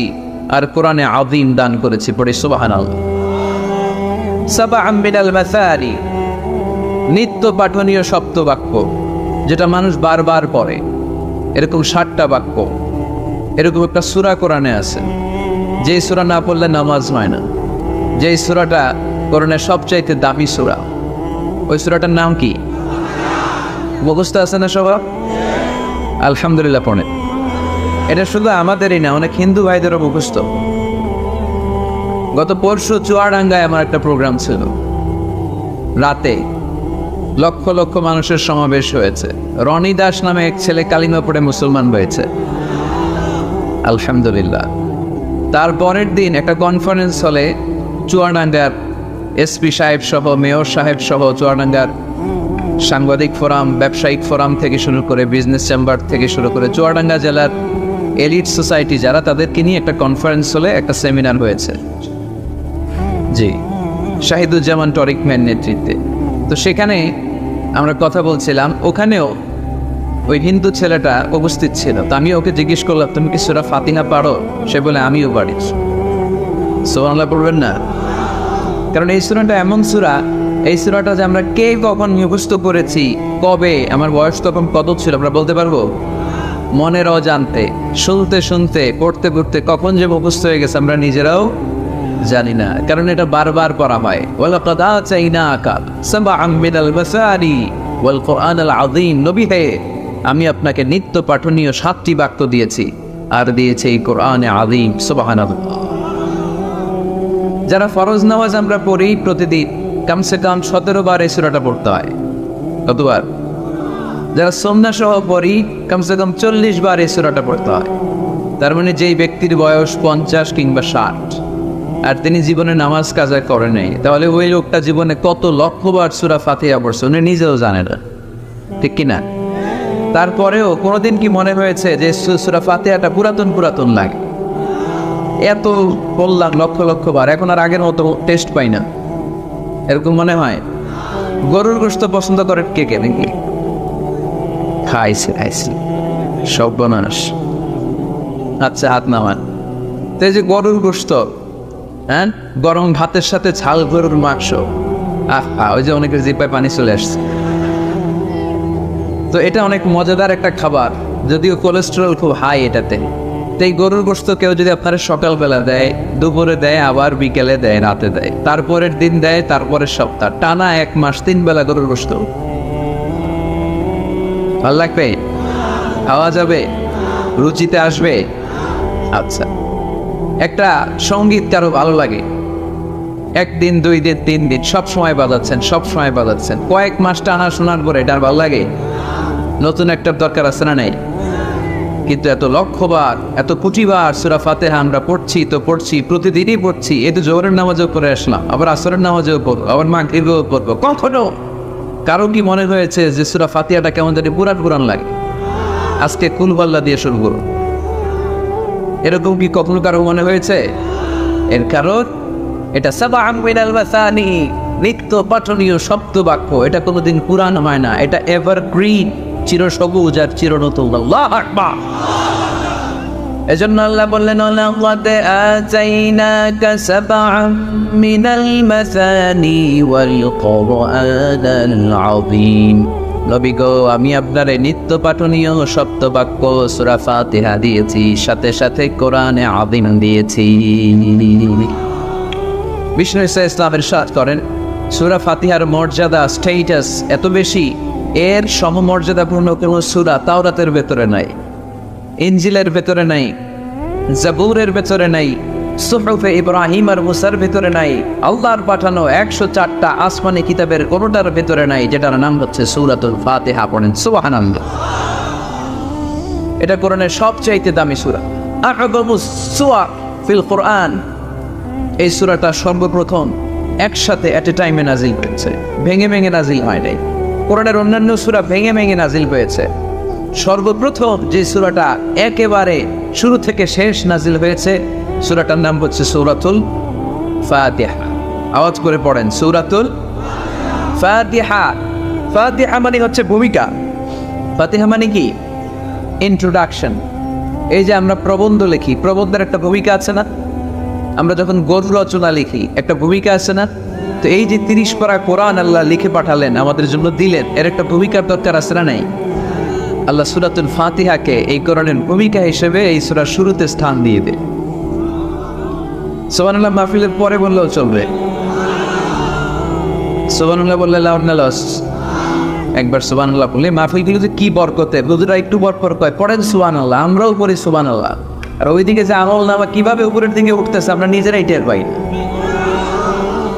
আর কোরআনে আযীম দান করেছি। পড়ে সুবহানাল্লাহ। সাবআন মিনাল মাসানি, নিত্য পাঠনীয় সপ্ত বাক্য, যেটা মানুষ বারবার পড়ে। এরকম 60টা বাক্য, এরকম একটা সূরা কোরআনে আছে। যে সূরা না পড়লে নামাজ হয় না। যে সূরাটা কোরআনের সবচাইতে দামি সূরা, ওই সূরাটার নাম কি? মুখস্থ আছে না সবার? আলহামদুলিল্লাহ পড়েন। এটা শুধু আমাদেরই না, অনেক হিন্দু ভাইদেরও মুখস্থ। গত পরশু চুয়াডাঙ্গায় আমার একটা প্রোগ্রাম ছিল, রাতে লক্ষ লক্ষ মানুষের সমাবেশ হয়েছে। রনি দাস নামে এক ছেলে কালিমা পড়ে মুসলমান হয়েছে, আলহামদুলিল্লাহ। তার পরের দিন একটা কনফারেন্স হলে চুয়াডাঙ্গার এসপি সাহেব সহ, মেয়র সাহেব সহ, চুয়াডাঙ্গার সাংবাদিক ফোরাম, ব্যবসায়িক ফোরাম থেকে শুরু করে, বিজনেস চেম্বার থেকে শুরু করে, চুয়াডাঙ্গা জেলার এলিট সোসাইটি যারা, তাদেরকে নিয়ে একটা কনফারেন্স হলে একটা সেমিনার হয়েছে। জি, শাহিদুজ্জামান টরিক ম্যান নেতৃত্বে। তো সেখানে আমরা কথা বলছিলাম, ওখানেও ওই হিন্দু ছেলেটা উপস্থিত ছিল। তো আমি ওকে জিজ্ঞেস করলাম, তুমি কি সূরা ফাতিহা পারো? সে বলে আমিও পারি। সুবহানাল্লাহ পড়বেন না? কারণ এই সূরাটা এমন সূরা, এই সূরাটা যে আমরা কে কখন মুখস্থ করেছি, কবে, আমার বয়স তখন কত ছিল আমরা বলতে পারবো? মনের অজান্তে, শুনতে শুনতে, পড়তে পড়তে কখন যে মুখস্থ হয়ে গেছে আমরা নিজেরাও জানি না, কারণ এটা বারবার পড়া হয়। ওয়ালাকাদ আতাইনাকা সাবআম মিনাল মাসানি ওয়াল কুরআনাল আযীম। নবী হে, আমি আপনাকে নিত্য পাঠনীয় 7টি বাক্য দিয়েছি, আর দিয়েছি এই কোরআনে আযীম। সুবহানাল্লাহ। যারা ফরজ নামাজ আমরা পড়ি প্রতিদিন, কমসে কম 17 বার এই সূরাটা পড়তে হয়। কতবার? যারা সুন্নাহ সহ পড়ি, কমসে কম 40 বার এই সূরাটা পড়তে হয়। তার মানে যেই ব্যক্তির বয়স 50 কিংবা 60 আর তিনি জীবনে নামাজ কাজা করে নাই, তাহলে ওই লোকটা জীবনে কত লক্ষবার সূরা ফাতিহা পড়ছে উনি নিজেও জানে না, ঠিক কিনা? তারপরেও কোনোদিন কি মনে হয়েছে যে সূরা ফাতিহাটা পুরাতন লাগে? এত বললাম লক্ষ লক্ষ বার, এখন আর আগের মতো টেস্ট পাই না, এরকম মনে হয়? গরুর গোশত পছন্দ করেন কে কে নাকি? খাইছে সব বনাস। আচ্ছা, হাত নামান। তো এই যে গরুর গোশত, হ্যাঁ, গরম ভাতের সাথে ঝাল গরুর মাংস, ওই যে অনেকের জিহ্বায় পানি চলে আসছে। তো এটা অনেক মজাদার একটা খাবার, যদিও কোলেস্টেরল খুব হাই এটাতে। তো এই গরুর গোশত কেউ যদি আপনারা সকালবেলা দেয়, দুপুরে দেয়, আবার বিকেলে দেয়, রাতে দেয়, তারপরের দিন দেয়, তারপরের সপ্তাহ, টানা 1 মাস 3 বেলা গরুর গোশত, ভালো লাগবে? খাওয়া যাবে? রুচিতে আসবে? আচ্ছা, একটা সঙ্গীত কারো ভালো লাগে, 1 দিন 2 দিন 3 দিন সব সময় বাজাচ্ছেন, কয়েক মাস টানা শোনার পরে এটা আর ভালো লাগে? নতুন একটার দরকার আছে না নাই? কিন্তু এত লক্ষবার, এত কোটিবার সূরা ফাতিহা আমরা পড়ছি প্রতিদিনই পড়ছি। এই তো জোহরের নামাজেও পড়ে আসলাম, আবার আসরের নামাজেও পড়বো, আবার মাগরিবেও পড়বো। কখনো কারো কি মনে হয়েছে যে সূরা ফাতিহাটা কেমন জানি পুরান লাগে, আজকে কুল ওয়াল্লাহ দিয়ে শুরু করব, এরকম কি কখনো কারো মনে হয়েছে? এর কারণ এটা সাবআম মিনাল মাসানি, নিত্য পাঠনীয় শব্দ বাক্য। এটা কোনোদিন পুরান হয় না, এটা এভারগ্রিন, চিরসবুজ আর চিরনতুন। আল্লাহু আকবার। এজন্য আল্লাহ বললেন, লাকাদ আতাইনাকা সাবআম মিনাল মাসানি ওয়াল কুরআনাল আযীম। নবী গো, আমি আপনারে নিত্য পাঠনীয় শব্দ বাক্য সূরা ফাতিহা দিয়েছি, সাথে সাথে কোরআনে আযীম দিয়েছি। বিষ্ণু ইসলাম ইরশাদ করেন, সূরা ফাতিহার মর্যাদা, স্ট্যাটাস এত বেশি, এর সমমর্যাদাপূর্ণ কোনো সূরা তাওরাতের ভেতরে নাই, ইনজিলের ভেতরে নাই, জাবুরের ভেতরে নাই, সুহুফে ইব্রাহিম আর মুসার ভেতরে নাই, আল্লাহর পাঠানো 104টা আসমানি কিতাবের কোনোটার ভেতরে নাই, যেটার নাম হচ্ছে সূরাতুল ফাতিহা। পড়েন সুবহানাল্লাহ। এটা কোরআনের সবচাইতে দামি সূরা, আ'যামুস সূরা ফিল কোরআন। এই সূরাটা সর্বপ্রথম একসাথে এট এ টাইমে নাজিল হয়েছে, ভেঙে ভেঙে নাজিল হয় নাই। কোরআনের অন্যান্য সূরা ভেঙে ভেঙে নাজিল হয়েছে, সর্বপ্রথম যে সূরাটা একেবারে শুরু থেকে শেষ নাজিল হয়েছে, সূরাটার নাম হচ্ছে সূরাতুল ফাতিহা। আওয়াজ করে পড়েন, সূরাতুল ফাতিহা। ফাতিহা মানে হচ্ছে ভূমিকা, ফাতিহা মানে কি? ইন্ট্রোডাকশন। এই যে আমরা প্রবন্ধ লিখি, প্রবন্ধের একটা ভূমিকা আছে না? আমরা যখন গদ্য রচনা লিখি, একটা ভূমিকা আছে না? তো এই যে 30 পারা কোরআন আল্লাহ লিখে পাঠালেন, আমাদের জন্য দিলেন, এর একটা ভূমিকার দরকার আছে না নাই? আল্লাহ সূরাতুল ফাতিহাকে এই কোরআনের ভূমিকা হিসেবে এই সূরার শুরুতে স্থান দিয়ে দেয়। সুবহানাল্লাহ মাহফিলের পরে বললেও চলবে, সুবহানাল্লাহ বললে লাউড না লস। একবার সুবহানাল্লাহ বললে মাহফিলগুলোতে কি বরকতে, হুজুরা একটু বরকত কয়, পড়েন সুবহানাল্লাহ, আমরাও পড়ি সুবহানাল্লাহ। আর ওইদিকে যে আমল নামা কিভাবে উপরের দিকে উঠতেছে আমরা নিজেরাই টের পাই না।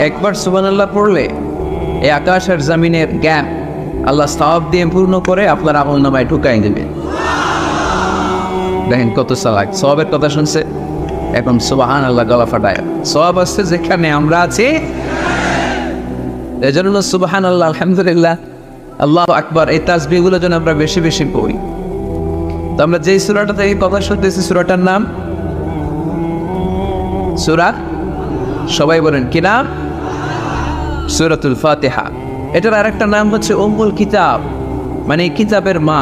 একবার সুবহানাল্লাহ পড়লে এই আকাশ আর জমিনের গ্যাপ আল্লাহ সওয়াব দিয়ে পূর্ণ করে আপনার আমল নামায় ঢুকাই দেবে। দেখেন কত সালাক, সওয়াবের কথা শুনছে, এখন সুবহানাল্লাহ গলা ফাটায়। সওয়াব আছে যেখানে আমরা আছি, এজন্য সুবহানাল্লাহ, আলহামদুলিল্লাহ, আল্লাহু আকবার, এই তাসবিহগুলো যেন আমরা বেশি বেশি পড়ি। তো আমরা যেই সূরাটা থেকে কথা শুনতেছি, সূরাটার নাম সূরা, সবাই বলেন কি নাম? সূরাতুল ফাতিহা। এটার আরেকটা নাম হচ্ছে উম্মুল কিতাব, মানে কিতাবের মা।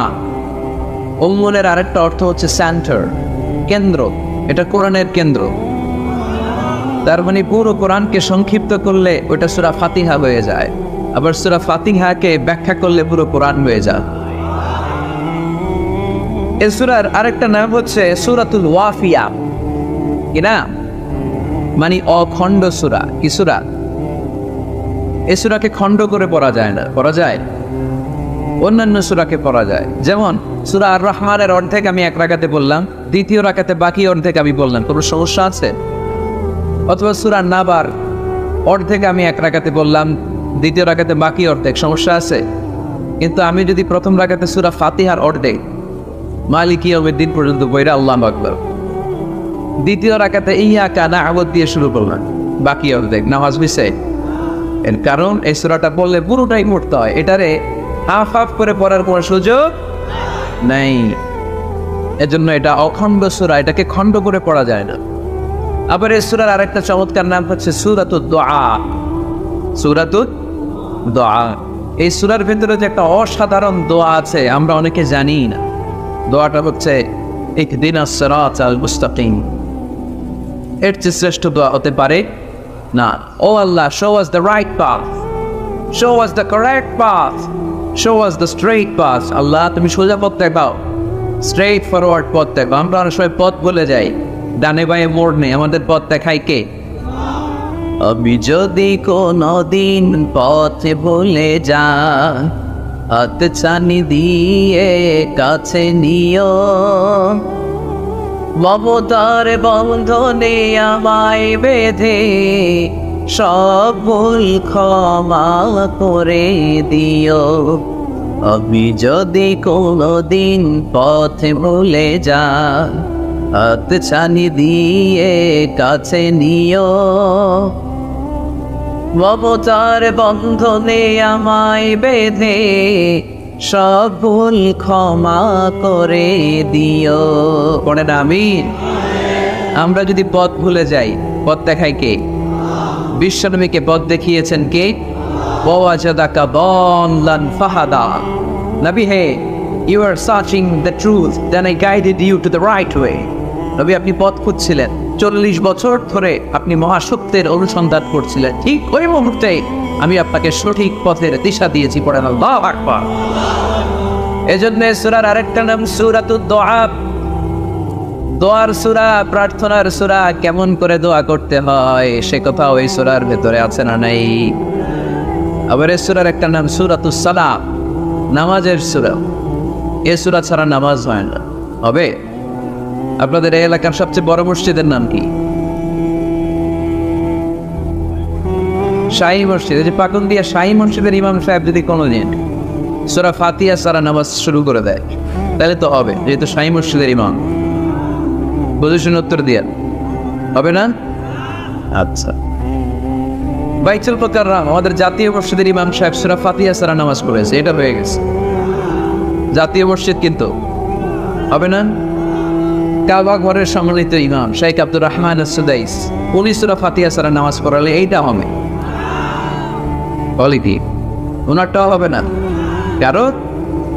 উম্মুলের আরেকটা অর্থ হচ্ছে সেন্টার, কেন্দ্র। এটা কোরআনের কেন্দ্র। তার মানে পুরো কোরআনকে সংক্ষিপ্ত করলে ওটা সূরা ফাতিহা হয়ে যায়, আবার সূরা ফাতিহাকে ব্যাখ্যা করলে পুরো কোরআন হয়ে যায়। এই সূরার আরেকটা নাম হচ্ছে সূরাতুল ওয়াফিয়া। কি নাম? মানে অখণ্ড সূরা। কি সূরা? এই সূরাকে খণ্ড করে পড়া যায় না। পড়া যায়? অন্যান্য সূরাকে পড়া যায়। যেমন সূরা আর রহমানের অর্ধেক আমি এক রাকাতে বললাম, দ্বিতীয় রাকাতে বাকি অর্ধেক আমি বললাম, কোনো সমস্যা আছে? অথবা সূরা নাবার অর্ধেক আমি এক রাকাতে বললাম, দ্বিতীয় রাকাতে বাকি অর্ধেক, সমস্যা আছে? কিন্তু আমি যদি প্রথম রাকাতে সূরা ফাতিহার অর্ধেক মালিকি ইয়াউমিদ্দিন পর্যন্ত বইরা আল্লাহু আকবার, দ্বিতীয় রাকাতে ইয়াকা না'বুদু দিয়ে শুরু করলাম, বাকি অর্ধেক, নামাজ মিছে? এর কারণ এই সূরাটা বললে পুরোটাই পড়তে হয়, এটারে হাফ হাফ করে পড়ার কোনো সুযোগ নেই। এজন্য এটা অখণ্ড সূরা, এটাকে খণ্ড করে পড়া যায় না। আবার এই সূরার আরেকটা চমৎকার নাম হচ্ছে সূরাতুদ দুআ। সূরাতুদ দুআ, এই সূরার ভেতরে যে একটা অসাধারণ দোয়া আছে আমরা অনেকে জানি না। দোয়াটা হচ্ছে ইহদিনাস সিরাতাল মুস্তাকিম। এর চেয়ে শ্রেষ্ঠ দোয়া হতে পারে না। ও আল্লাহ, show us the right path, show us the correct path, show us the straight path. আল্লাহ তুমি সোজা পথ দেখাও, স্ট্রেইট ফরওয়ার্ড পথ দেখাও। আমরা অনেক সময় পথ বলে যাই, ডানে বাঁয়ে মোড় নেই, আমাদের পথ দেখায় কে? আমি যদি কোনদিন পথ ভুলে যাই, হাত ছানি দিয়ে কাছে নিও, মমতার বন্ধনে আমায় বেঁধে সব ভুল ক্ষমা করে দিও। আমি যদি কোনদিন পথ ভুলে যাই, হাত ছানি দিয়ে কাছে নিও, মমতার বন্ধনে আমায় বেঁধে সব ভুল ক্ষমা করে দিও। পড়েন আমিন। আমরা যদি পথ ভুলে যাই, পথ দেখায় কে? বিশ্বনবীকে পথ দেখিয়েছেন কে? ওয়াজাদাকা দাল্লান ফাহাদা। নবী হে, you are searching the truth, then I guided you to the right way. নবী আপনি পথ খুঁজছিলেন, 40 বছর ধরে আপনি মহাসত্যের অনুসন্ধান করছিলেন, ঠিক ওই মুহূর্তে আমি আপনাকে সঠিক পথের দিশা দিয়েছি। পড়েন আল্লাহু আকবার। এজন্য সূরার আরেকটা নাম সূরাতুদ দুআ। দোয়ার সূরা, প্রার্থনার সূরা। কেমন করে দোয়া করতে হয় সে কথা ওই সূরার ভেতরে আছে না নাই? আবার এই সূরার একটা নাম সূরাতুস সালাম, নামাজের সূরা। এই সূরা ছাড়া নামাজ হয় না। হবে? আপনাদের এই এলাকার সবচেয়ে বড় মসজিদের নাম কি? শাহী মসজিদ। এই যে পাকুন্দিয়া শাহী মসজিদের ইমাম সাহেব যদি কোনোদিন সূরা ফাতিহা ছাড়া নামাজ শুরু করে দেয় তাহলে তো হবে, যেহেতু শাহী মসজিদের ইমাম। বুঝে শুনে উত্তর দিয়ে হবে না? আচ্ছা, বাইতুল মুকাররম আমাদের জাতীয় মসজিদের ইমাম সাহেব সূরা ফাতিহা ছাড়া নামাজ পড়েছে, এটা হয়ে গেছে জাতীয় মসজিদ, কিন্তু হবে না? কাবা ঘরের সম্মানিত ইমাম শেখ আব্দুর রহমান আস-সুদাইস, উনি সূরা ফাতিহা ছাড়া নামাজ পড়ালে এইটা হবে, বলি কি ওনারটাও হবে না? কারণ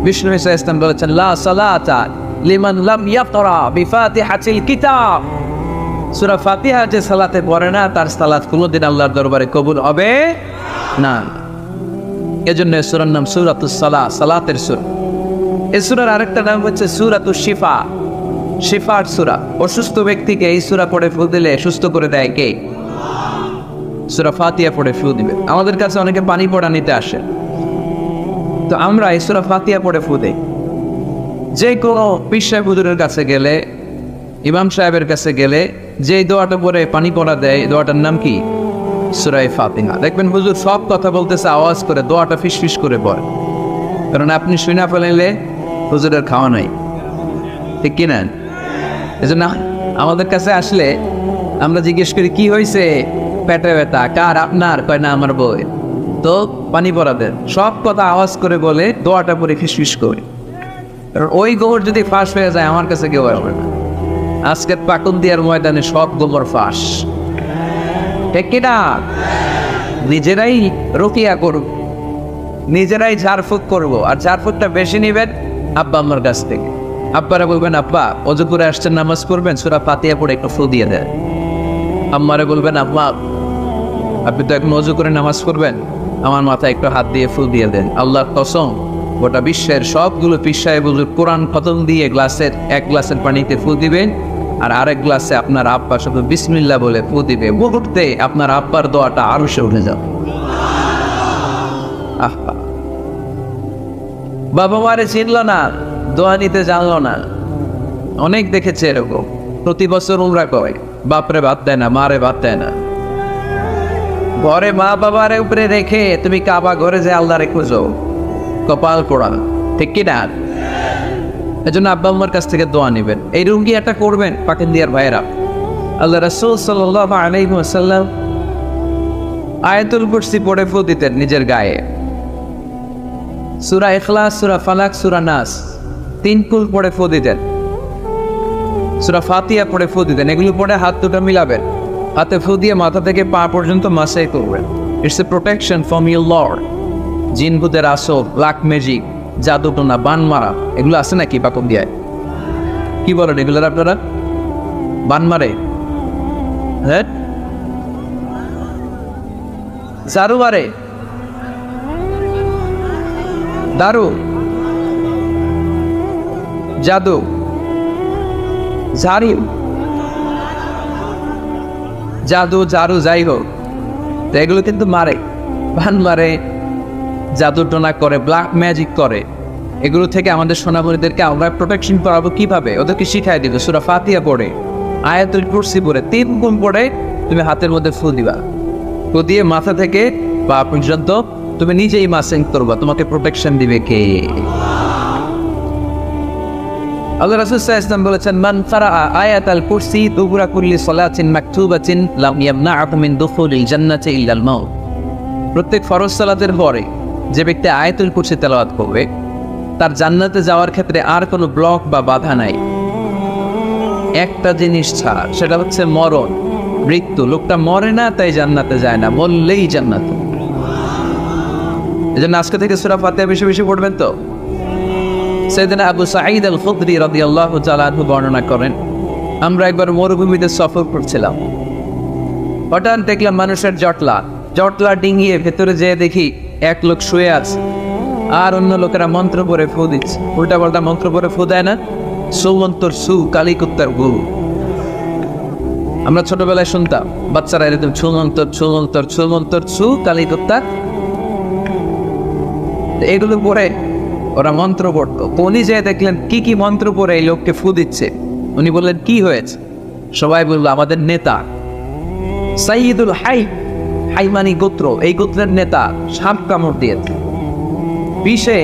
বিষ্ণু ঈসা ইসলাম বলেছেন লা সালাতা লিমান লাম ইয়াকরা বিফাতিহাতিল কিতাব। সূরা ফাতিহা যে সালাতে পড়ে না তার সালাত কোনোদিন আল্লাহর দরবারে কবুল হবে না। এজন্য সূরার নাম সূরাতুস সালাহ, সালাতের সূরা। এই সূরার আরেকটা নাম হচ্ছে সূরাতুশ শিফা, শিফার সূরা। অসুস্থ ব্যক্তিকে এই সূরা পড়ে ফু দিলে সুস্থ করে দেয় কে? সূরা ফাতিহা পড়ে ফু দিবে। আমাদের কাছে অনেকে পানি পড়া নিতে আসে, তো আমরা এই সূরা ফাতিহা পড়ে ফু দেই। যে কোনো পীর সাহেব হুজুরের কাছে গেলে, ইমাম সাহেবের কাছে গেলে যে দোয়াটা পড়ে পানি পড়া দেয়, দোয়াটার নাম কি? সূরা ফাতিহা। দেখবেন হুজুর সব কথা বলতেছে আওয়াজ করে, দোয়াটা ফিসফিস করে পড়ে, কারণ আপনি শুনে ফেলাইলে হুজুরের খাওয়া নাই, ঠিক কিনা? এজন্য আমাদের কাছে আসলে আমরা জিজ্ঞেস করি কি হয়েছে, পেটে ব্যথা, কার? আপনার? কয় না আমার বই। তো পানি পড়া দেন, সব কথা আওয়াজ করে বলে দোয়াটা পরে ফিসফিস করে, কারণ ওই গোবর যদি ফাঁস হয়ে যায় আমার কাছে কেউ হবে না। আজকের পাকুন্দিয়ার ময়দানে সব গোবর ফাঁস, ঠিক কিনা? নিজেরাই রুকিয়া করব, নিজেরাই ঝাড়ফুঁক করব, আর ঝাড়ফুঁকটা বেশি নেবেন আব্বা আম্মার কাছ থেকে। আব্বারা বলবেন আব্বা ওযু করে আসছেন নামাজ পড়বেন, সূরা ফাতিহা পড়ে একটু ফু দিয়ে দেন। আম্মারা বলবেন আম্মা আপনি তো এখন ওযু করে নামাজ পড়বেন, আমার মাথায় একটু হাত দিয়ে ফু দিয়ে দেন। আল্লাহর কসম গোটা বিশ্বের সবগুলো পীর সাহেব হুজুর কোরআন খতম দিয়ে গ্লাসের এক গ্লাসের পানিতে ফু দিবেন, আর আরেক গ্লাসে আপনার আব্বা শুধু বিসমিল্লাহ বলে ফু দিবে, মুহূর্তে আপনার আব্বার দোয়াটা আরশে উঠে যাবে। আহা, বাবা মারে চিনল না, দোয়া নিতে জানলো না। অনেক দেখেছে এরকম, প্রতি বছর উমরা করে, বাপরে ভাত দেয় না, মারে ভাত দেয় না। ঘরে মা বাবার উপরে রেখে তুমি কাবা ঘরে যে আল্লাহরে খুঁজো, কপাল পোড়া, ঠিক কিনা? এই জন্য আব্বা আম্মার কাছ থেকে দোয়া নেবেন। এই রুঙ্গি একটা করবেন পাকেন দিয়ার ভাইয়েরা। আল্লাহ রাসূল সাল্লাল্লাহু আলাইহি ওয়াসাল্লাম আয়াতুল কুরসি পড়ে ফু দিতেন নিজের গায়ে। সূরা ইখলাস, সূরা ফালাক, সূরা নাস 3 কুল পড়ে ফু দিতেন। সূরা ফাতিহা পড়ে ফু দিতেন। এগুলো পড়ে হাত দুটো মিলাবেন, হাতে ফু দিয়ে মাথা থেকে পা পর্যন্ত মাসাই করবেন। It's a protection from your Lord. জিন ভূতের আসর, ব্ল্যাক ম্যাজিক, জাদুটোনা, বান মারা, এগুলো আছে নাকি পাকন দিয়ে? কি বলেন এগুলোর আপনারা? বান মারে, হ্যাঁ, ঝাড়ু মারে, দারু, জাদু, ঝাড়ি, জাদু, ঝাড়ু, যাই হোক, তো এগুলো কিন্তু মারে, বান মারে, জাদু টোনা করে, ব্ল্যাক ম্যাজিক করে। এগুলো থেকে আমাদের সোনামণিদেরকে আমরা প্রোটেকশন করাবো কিভাবে? ওদেরকে শিখাই দিব সূরা ফাতিহা পড়ে, আয়াতুল কুরসি পড়ে 3 গুণ পড়ে তুমি হাতের মধ্যে ফু দিবা। ফু দিয়ে মাথা থেকে পা পর্যন্ত তুমি নিজেই মাসিং করবা। তোমাকে প্রোটেকশন দিবে কে? আল্লাহ রাসূল সাল্লাল্লাহু আলাইহি ওয়াসাল্লাম বলেছেন, মান কারাআ আয়াতাল কুরসি দুবুরা কুল্লি সালাতিন মাকতুবাতিন লাম ইয়ামনা'হু মিন দুখুলিল জান্নাতি ইল্লাল মাউত। প্রত্যেক ফরজ সালাতের পরে যে ব্যক্তি আয়াতুল কুরসি তেলাওয়াত করবে, তার জান্নাতে যাওয়ার ক্ষেত্রে আর কোনো ব্লক বা বাধা নাই, একটা জিনিস ছাড়া, সেটা হচ্ছে মরণ, মৃত্যু। লোকটা মরে না তাই জান্নাতে যায় না, মরলেই জান্নাতে। এই জন্য আজকে থেকে সূরা ফাতিহা বেশি বেশি পড়বেন। তো সাইয়েদনা আবু সাঈদ আল খুদরি রাদিয়াল্লাহু তাআলা আনহু বর্ণনা করেন, আমরা একবার মরুভূমিতে সফর করছিলাম, হঠাৎ দেখলাম মানুষের জটলা ডিঙিয়ে ভেতরে যেয়ে দেখি এক লোক শুয়ে আছে, আর অন্য লোকেরা মন্ত্র পড়ে ফু দিচ্ছে। উল্টা পাল্টা মন্ত্র পড়ে ফু দেয় না, সুমন্তর সু কালিকুত্তার গু। আমরা ছোটবেলায় শুনতাম বাচ্চারা এরকম ছুমন্তর ছুমন্তর ছুমন্তর সু কালিকুত্তার, এগুলো পড়ে ওরা মন্ত্র পড়তো। উনি যে দেখলেন কি কি মন্ত্র পড়ে এই লোককে ফু দিচ্ছে, উনি বললেন কি হয়েছে? সবাই বলল আমাদের নেতা সাইয়্যিদুল হাইমানি গোত্র, এই গোত্রের নেতা সাপ কামড় দিয়েছে, বিষে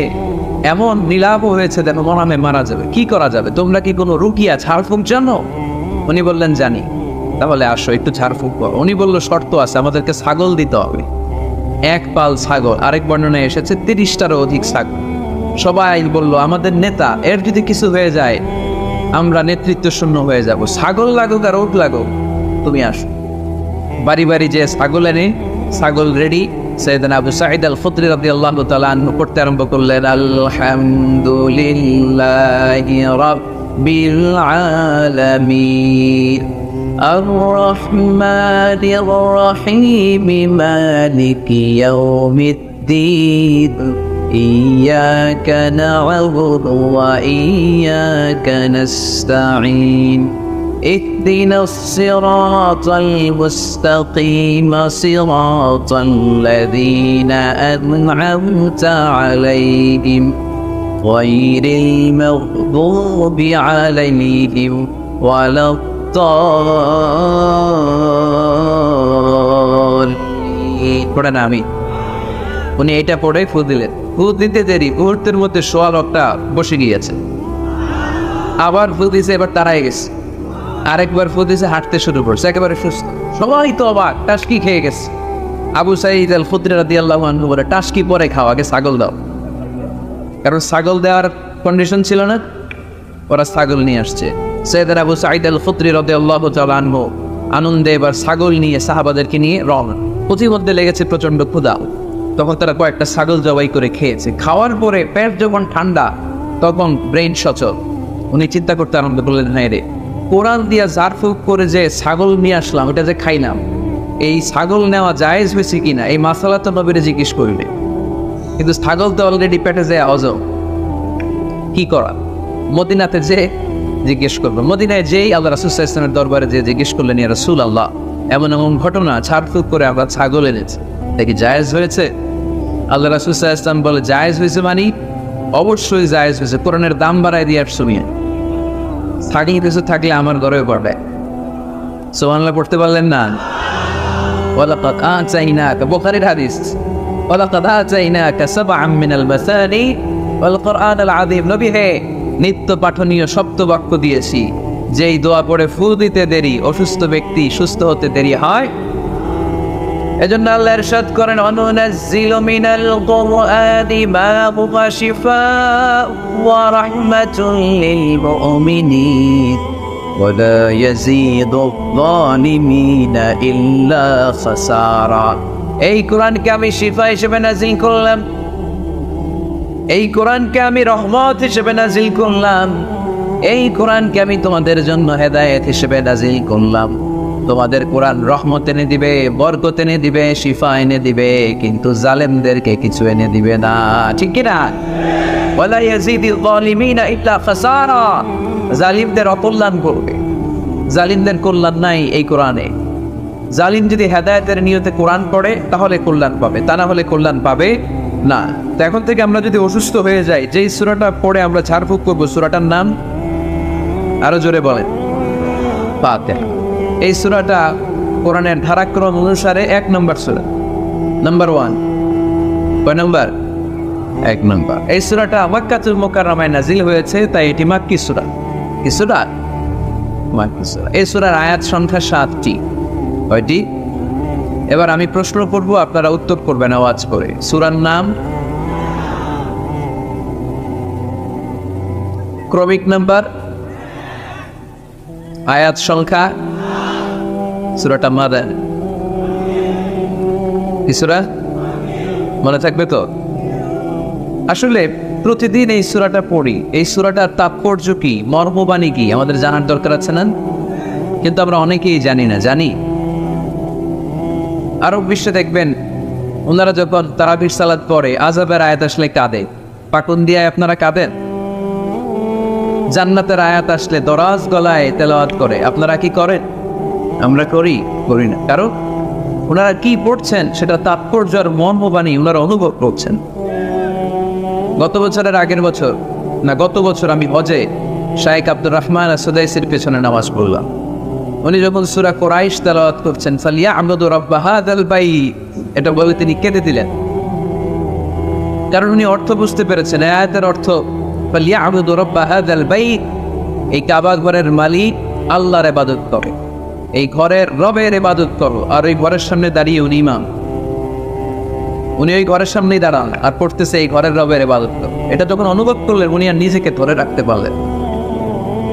এমন নীলাভ হয়েছে যেন মরামে মারা যাবে। কি করা যাবে? তোমরা কি কোনো রুকিয়া ঝাড়ফুঁক জানো? উনি বললেন জানি। তাহলে আসো একটু ঝাড়ফুঁক করো। উনি বলল শর্ত আছে, আমাদেরকে ছাগল দিতে হবে, 1 পাল ছাগল। আরেক বর্ণনায় এসেছে 30টারও অধিক ছাগল। সবাই বলল আমাদের নেতা, এর যদি কিছু হয়ে যায় আমরা নেতৃত্ব শূন্য হয়ে যাব, ছাগল লাগুক আর ওট লাগুক, তুমি আসো। বাড়ি বাড়ি যে ছাগল এনে, ছাগল রেডি। সাইয়েদনা আবু সাঈদ আল খুদরি রাদিয়াল্লাহু তাআলা আনহু পড়তে আরম্ভ করলেন, আলহামদুলিল্লাহি রাব্বিল আলামিন আর-রাহমানির রাহিম মালিকি ইয়াউমিদ্দিন ইয়্যাকা না'বুদু ওয়া ইয়্যাকা নাস্তাঈন اهدنا الصراط المستقيم صراط الذين أنعمت عليهم غير المغضوب عليهم ولا الضالين। পড়েন আমি। উনি এটা পড়ে ফু দিলেন। ফু দিতে দেরি, মুহূর্তের মধ্যে সোয়া লোকটা বসে গিয়েছে। আবার ফু দিয়েছে, এবার তারাই গেছে। আরেকবার ফু দিয়েছে, হাঁটতে শুরু করছে, একেবারে সুস্থ। সবাই তো অবাক, টাস্কি খেয়ে গেছে। আবু সাঈদ আল খুদরি রাদিয়াল্লাহু আনহু বলে, টাস্কি পরে খাও, আগে ছাগল দাও। কারণ ছাগল দেওয়ার কন্ডিশন ছিল না, ওরা ছাগল নিয়ে আসছে। সাইয়েদনা আবু সাঈদ আল খুদরি রাদিয়াল্লাহু তাআলা আনহু আনন্দে এবার ছাগল নিয়ে সাহাবাদেরকে নিয়ে রওনা। প্রতিমধ্যে লেগেছে প্রচন্ড ক্ষুধা, তখন তারা কয়েকটা ছাগল জবাই করে খেয়েছে। খাওয়ার পরে পেট যখন ঠান্ডা, তখন ব্রেইন সচল। উনি চিন্তা করতে আরম্ভ করলেন, হ্যাঁ রে, কোরআন দিয়া ঝাড়ফুঁক করে যে ছাগল নিয়ে আসলাম, এটা যে খাইলাম, এই ছাগল নেওয়া জায়েজ হয়েছে কিনা, এই মাসালা তো নবীরে জিজ্ঞেস করবে। কিন্তু ছাগল তো অলরেডি পেটে যায় অজম, কি করা? মদিনাতে যে জিজ্ঞেস করবো। মদিনায় যেই আল্লাহ রাসূল সাল্লাল্লাহু আলাইহি ওয়াসাল্লামের দরবারে যে জিজ্ঞেস করলেন, ইয়া রাসূলুল্লাহ, এমন এমন ঘটনা, ছাড়ফুঁক করে আমরা ছাগল এনেছি, দেখি জায়েজ হয়েছে? আল্লাহ রাসূল সাল্লাল্লাহু আলাইহি ওয়াসাল্লাম বলে, জায়েজ হয়েছে মানে? অবশ্যই জায়েজ হয়েছে, কোরআনের দাম বাড়ায় দিয়ে আসছো মিয়া, থাকলে কিছু থাকলে আমার ঘরেও পড়বে। সুবহানাল্লাহ পড়তে পারলেন না? ওয়ালাকাদ আতাইনাকা, বুখারীর হাদিস, ওয়ালাকাদ আতাইনাকা সাবআম মিনাল মাসানি ওয়াল কুরআনাল আযীম। নবী হে, নিত্য পাঠনীয় সপ্তবাক্য দিয়েছি, যেই দোয়া পড়ে ফু দিতে দেরি অসুস্থ ব্যক্তি সুস্থ হতে দেরি হয়। এজন্য আল্লাহ ইরশাদ করেন, অনুনাজ্জিলু মিনাল কুরআনি মা হুয়া শিফাউ ওয়া রাহমাতুল লিল মুমিনিন ওয়া লা ইয়াজিদু যালিমিনা ইল্লা খাসারা। এই কোরআনকে আমি শিফা হিসেবে নাজিল করলাম, এই কোরআনকে আমি রহমত হিসেবে নাজিল করলাম, এই কোরআনকে আমি তোমাদের জন্য হেদায়েত হিসেবে নাজিল করলাম। তোমাদের কোরআন রহমত এনে দিবে, বরকত এনে দিবে, শিফা এনে দিবে, কিন্তু জালেমদেরকে কিছু এনে দিবে না, ঠিক কি না? ওয়ালা ইয়াজিদুল যালিমিনা ইল্লা খাসারা। জালিমদের অকল্যাণ করবে, জালিমদের কল্যাণ নাই এই কোরআনে। জালিম যদি হেদায়েতের নিয়তে কোরআন পড়ে তাহলে কল্যাণ পাবে, তা না হলে কল্যাণ পাবে না। তো এখন থেকে আমরা যদি অসুস্থ হয়ে যাই, যেই সূরাটা পড়ে আমরা ঝাড়ফুঁক করবো, সূরাটার নাম আরো জোরে বলেন, ফাতিহা। এই সূরাটা কোরআনের ধারাক্রম অনুসারে 1 নম্বর সূরা, নাম্বার 1। কয় নম্বর? 1 নম্বর। এই সূরাটা মক্কাতুল মুকাররমায় নাজিল হয়েছে, তাই এটি মাক্কি সূরা। কি সূরা? মাক্কি সূরা। এই সূরার আয়াত সংখ্যা 7টি। কয়টি? এবার আমি প্রশ্ন করব, আপনারা উত্তর করবেন আওয়াজ করে। সূরার নাম, ক্রমিক নাম্বার, আয়াত সংখ্যা, সূরাটা মাদানী। কি সূরা? মনে থাকবে তো? আসলে প্রতিদিন এই সূরাটা পড়ি, এই সূরাটার তাৎপর্য কি, মর্মবাণী কি আমাদের জানার দরকার আছে না? কিন্তু আমরা অনেকেই জানি না। জানি? আরব বিশ্বে দেখবেন, ওনারা যখন তারাবির সালাত পড়ে, আযাবের আয়াত আসলে কাঁদে। পাকুন দিয়ে আপনারা কাঁদেন? জান্নাতের আয়াত আসলে দরাজ গলায় তেলাওয়াত করে। আপনারা কি করেন? আমরা করি না। কারণ ওনারা কি পড়ছেন সেটা তাৎপর্য আর মর্মবাণী ওনারা অনুভব করছেন। গত বছরের আগের বছর না, গত বছর আমি হজে শাইখ আব্দুর রহমান সুদাইসির পেছনে নামাজ পড়লাম। উনি যখন সূরা কুরাইশ তেলাওয়াত করছেন, ফালিয়াবুদু রাব্ব হাযাল বাইত, এটা বলে তিনি কেঁদে দিলেন। কারণ উনি অর্থ বুঝতে পেরেছেন, আয়াতের অর্থ ফালিয়াবুদু রাব্ব হাযাল বাইত, এই কাবা ঘরের মালিক আল্লাহর ইবাদত করে, এই ঘরের রবের ইবাদত করো। আর ওই ঘরের সামনে দাঁড়িয়ে উনি ইমাম, উনি ওই ঘরের সামনেই দাঁড়ান আর পড়তেছে এই ঘরের রবের ইবাদত করো। এটা যখন অনুভব করলেন, উনি আর নিজেকে ধরে রাখতে পারলেন,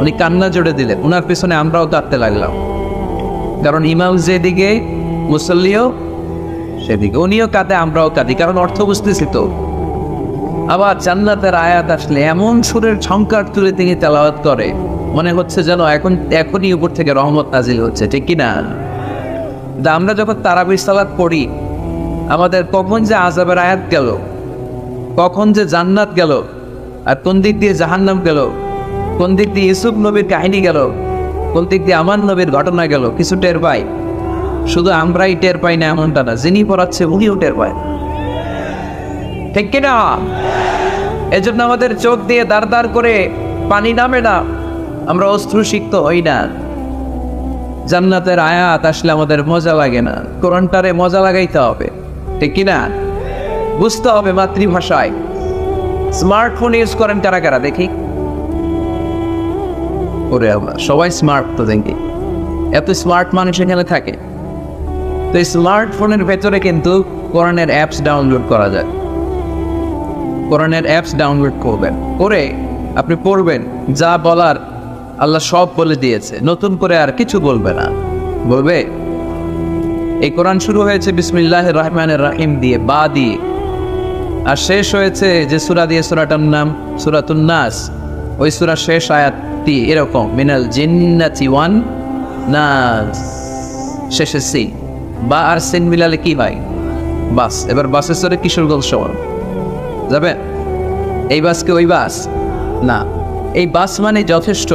উনি কান্না জোড়ে দিলেন। উনার পেছনে আমরাও কাঁদতে লাগলাম, কারণ ইমাম যেদিকে মুসল্লিও সেদিকে, উনিও কাঁদে আমরাও কাঁদি, কারণ অর্থ বুঝতেছি তো। আবার জান্নাতের আয়াত আসলে এমন সুরের ঝংকার তুলে তিনি তেলাওয়াত করে, মনে হচ্ছে যেন এখনই উপর থেকে রহমত নাজিল হচ্ছে, ঠিক কিনা? আমরা যখন তারাবির সালাত পড়ি, আমাদের কখন যে আযাবের আয়াত গেল, কখন যে জান্নাত গেল, আর কোন দিক দিয়ে জাহান্নাম গেল, কোন দিক দিয়ে ইউসুফ নবীর কাহিনী গেল, কোন দিক দিয়ে আমার নবীর ঘটনা গেল, কিছু টের পাই। শুধু আমরাই টের পাই না এমনটা না, যিনি পড়াচ্ছে উনিও টের পায়, ঠিক কিনা? এজন্য আমাদের চোখ দিয়ে দাঁড় দাঁড় করে পানি নামে না, আমরা অশ্রুসিক্ত হই না। জান্নাতের আয়াত আসলে আমাদের মজা লাগে না, কোরআনটারে মজা লাগাইতে হবে, ঠিক কিনা? বুঝতে হবে মাতৃভাষায়। স্মার্টফোন ইউজ করেন কারা কারা দেখি? ওরে আল্লাহ, সবাই স্মার্ট তো দেখি, এত স্মার্ট মানুষ এখানে থাকে। তো এই স্মার্টফোনের ভেতরে কিন্তু কোরআনের অ্যাপস ডাউনলোড করা যায়। কোরআনের অ্যাপস ডাউনলোড করবেন, করে আপনি পড়বেন, যা বলার আল্লাহ সব বলে দিয়েছে, নতুন করে আর কিছু বলবে না। বলবে এই কোরআন শুরু হয়েছে বিসমিল্লাহির রহমানির রহিম দিয়ে, বা দিয়ে, আর শেষ হয়েছে যে সূরা দিয়ে, সূরাটার নাম সূরাতুন নাস। ওই সূরার শেষ আয়াতটি এরকম, মিনাল জিন্নাতি ওয়ান নাস, শেষে সি, বা আর সিন মিলালে কি হয়? বাস। এবার বাসের সরে কিশোরগঞ্জ শহর যাবেন, এই বাসকে ওই বাস না, এই বাস মানে যথেষ্ট,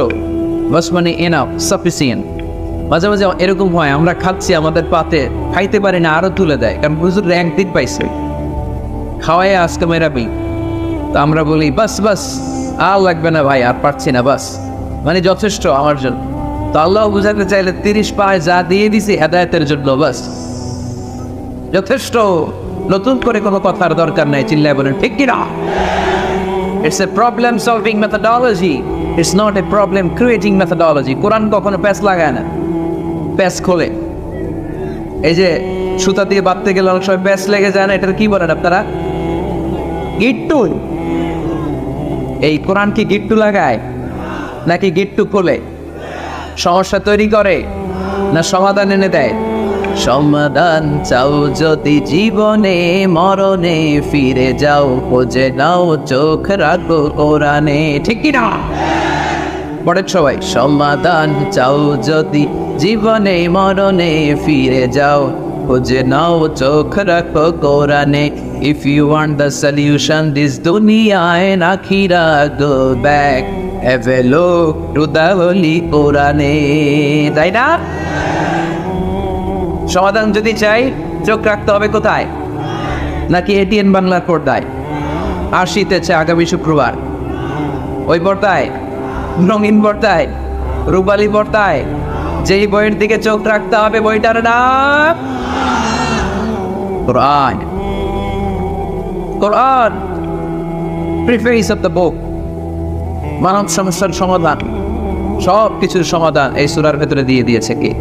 বাস মানে এনাফ, সাফিসিয়েন্ট। মাঝে মাঝে এরকম হয়, আমরা খাচ্ছি, আমাদের পাতে খাইতে পারি না, আরো তুলে দেয়, কারণ হুজুর র্যাঙ্ক দিন পাইছে, খাওয়াই আজকে মেরাবি। তো আমরা বলি বাস বাস, আর লাগবে না ভাই, আর পারছি না, বাস মানে যথেষ্ট আমার জন্য। তো আল্লাহ বুঝাতে চাইলে 30 পায় যা দিয়ে দিছি হেদায়েতের জন্য, বাস যথেষ্ট, নতুন করে কোনো কথার দরকার নাই। চিল্লায় বলেন ঠিক কিনা? It's a problem solving methodology. It's not a problem creating methodology. কোরআন কখনো প্যাচ লাগায় না, প্যাচ খোলে। এই যে সুতা দিয়ে বাঁধতে গেলে অনেক সময় প্যাচ লেগে যায় না, এটার কি বলেন আপনারা? গিট্টু। এই কোরআন কি গিট্টু লাগায় নাকি গিট্টু খোলে? সমস্যা তৈরি করে না সমাধান এনে দেয়? সমাধান চাও যদি জীবনে মরণে, ফিরে যাও খোঁজে নাও, চোখ রাখো কোরআনে। ঠিক কি না? পড়েন সবাই। সমাধান চাও যদি জীবনে মরণে, ফিরে যাও খোঁজে নাও, চোখ রাখো কোরআনে। If you want the solution this dunya and akhirah, go back, have a look to the holy কোরআনে। তাই না? সমাধান যদি চাই চোখ রাখতে হবে কোথায়? নাকি এটিএন বাংলার পর্দায়? আসিতেছে আগামী শুক্রবার ওই পর্দায়, রঙিন পর্দায়, রূপালী পর্দায়, যেই বইয়ের দিকে চোখ রাখতে হবে বইটার নাম কোরআন। কোরআন প্রিফেস অফ দ্য বুক, মানব সমস্যার সমাধান, সব কিছুর সমাধান এই সূরার ভেতরে দিয়ে দিয়েছে কি?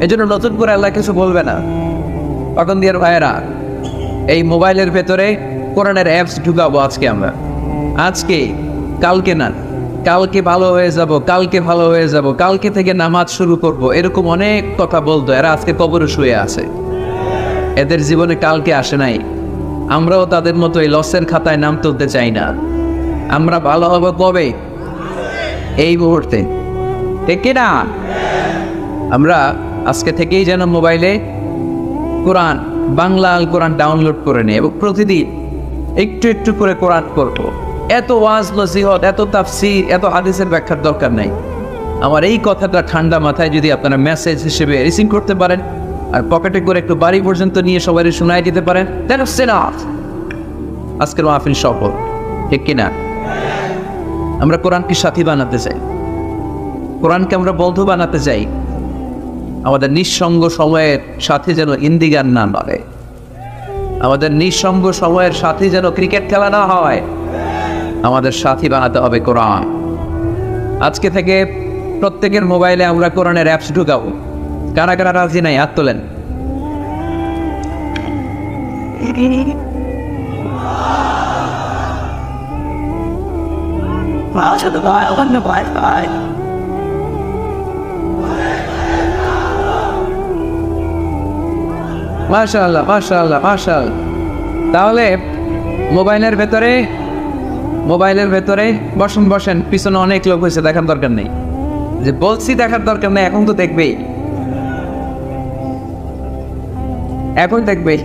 এই জন্য নতুন করে আল্লাহ কিছু বলবে না। তখন দিয়ে ভাইয়েরা, এই মোবাইলের ভেতরে কোরআনের অ্যাপস ঢুকাবো আজকে আমরা, আজকে, কালকে না, কালকে ভালো হয়ে যাব, কালকে ভালো হয়ে যাব, কালকে থেকে নামাজ শুরু করব, এরকম অনেক কথা বলতো। এরা আজকে কবরে শুয়ে আছে, এদের জীবনে কালকে আসে নাই। আমরাও তাদের মতো এই লসের খাতায় নাম তুলতে চাই না। আমরা ভালো হব কবে? এই মুহূর্তে, ঠিক না? আমরা আজকে থেকেই যেন মোবাইলে কোরআন, বাংলা আল কোরআন ডাউনলোড করে নিই এবং প্রতিদিন একটু একটু করে কোরআন করব। এত ওয়াজ নসিহত, এত তাফসীর, এত হাদিসের ব্যাখ্যার দরকার নাই। আমার এই কথাটা ঠান্ডা মাথায় যদি আপনারা মেসেজ হিসেবে রিসিভ করতে পারেন আর পকেটে করে একটু বাড়ি পর্যন্ত নিয়ে সবাই শোনায় দিতে পারেন, দ্যাটস এনাফ। আজকের মাহফিল সফল, ঠিক কিনা? আমরা কোরআনকে সাথী বানাতে চাই, কোরআনকে আমরা বন্ধু বানাতে চাই। আমাদের নিঃসঙ্গ সময়ের সাথে যেন হিন্দি গান না বাজে, আমাদের নিঃসঙ্গ সময়ের সাথে যেন ক্রিকেট খেলা না হয়। আমাদের সাথী বানাতে হবে কোরআন। আজকে থেকে প্রত্যেকের মোবাইলে আমরা কোরআনের অ্যাপস ঢুকাবো। কারা কারা রাজি নাই হাত তোলেন। মাশাআল্লাহ, মাশাআল্লাহ, মাশাআল্লাহ। তাহলে মোবাইলের ভেতরে বসেন, বসেন, পিছনে অনেক লোক হয়েছে, দেখার দরকার নেই। যে বলছি দেখার দরকার নেই, এখন তো দেখবেই, এখন দেখবেই।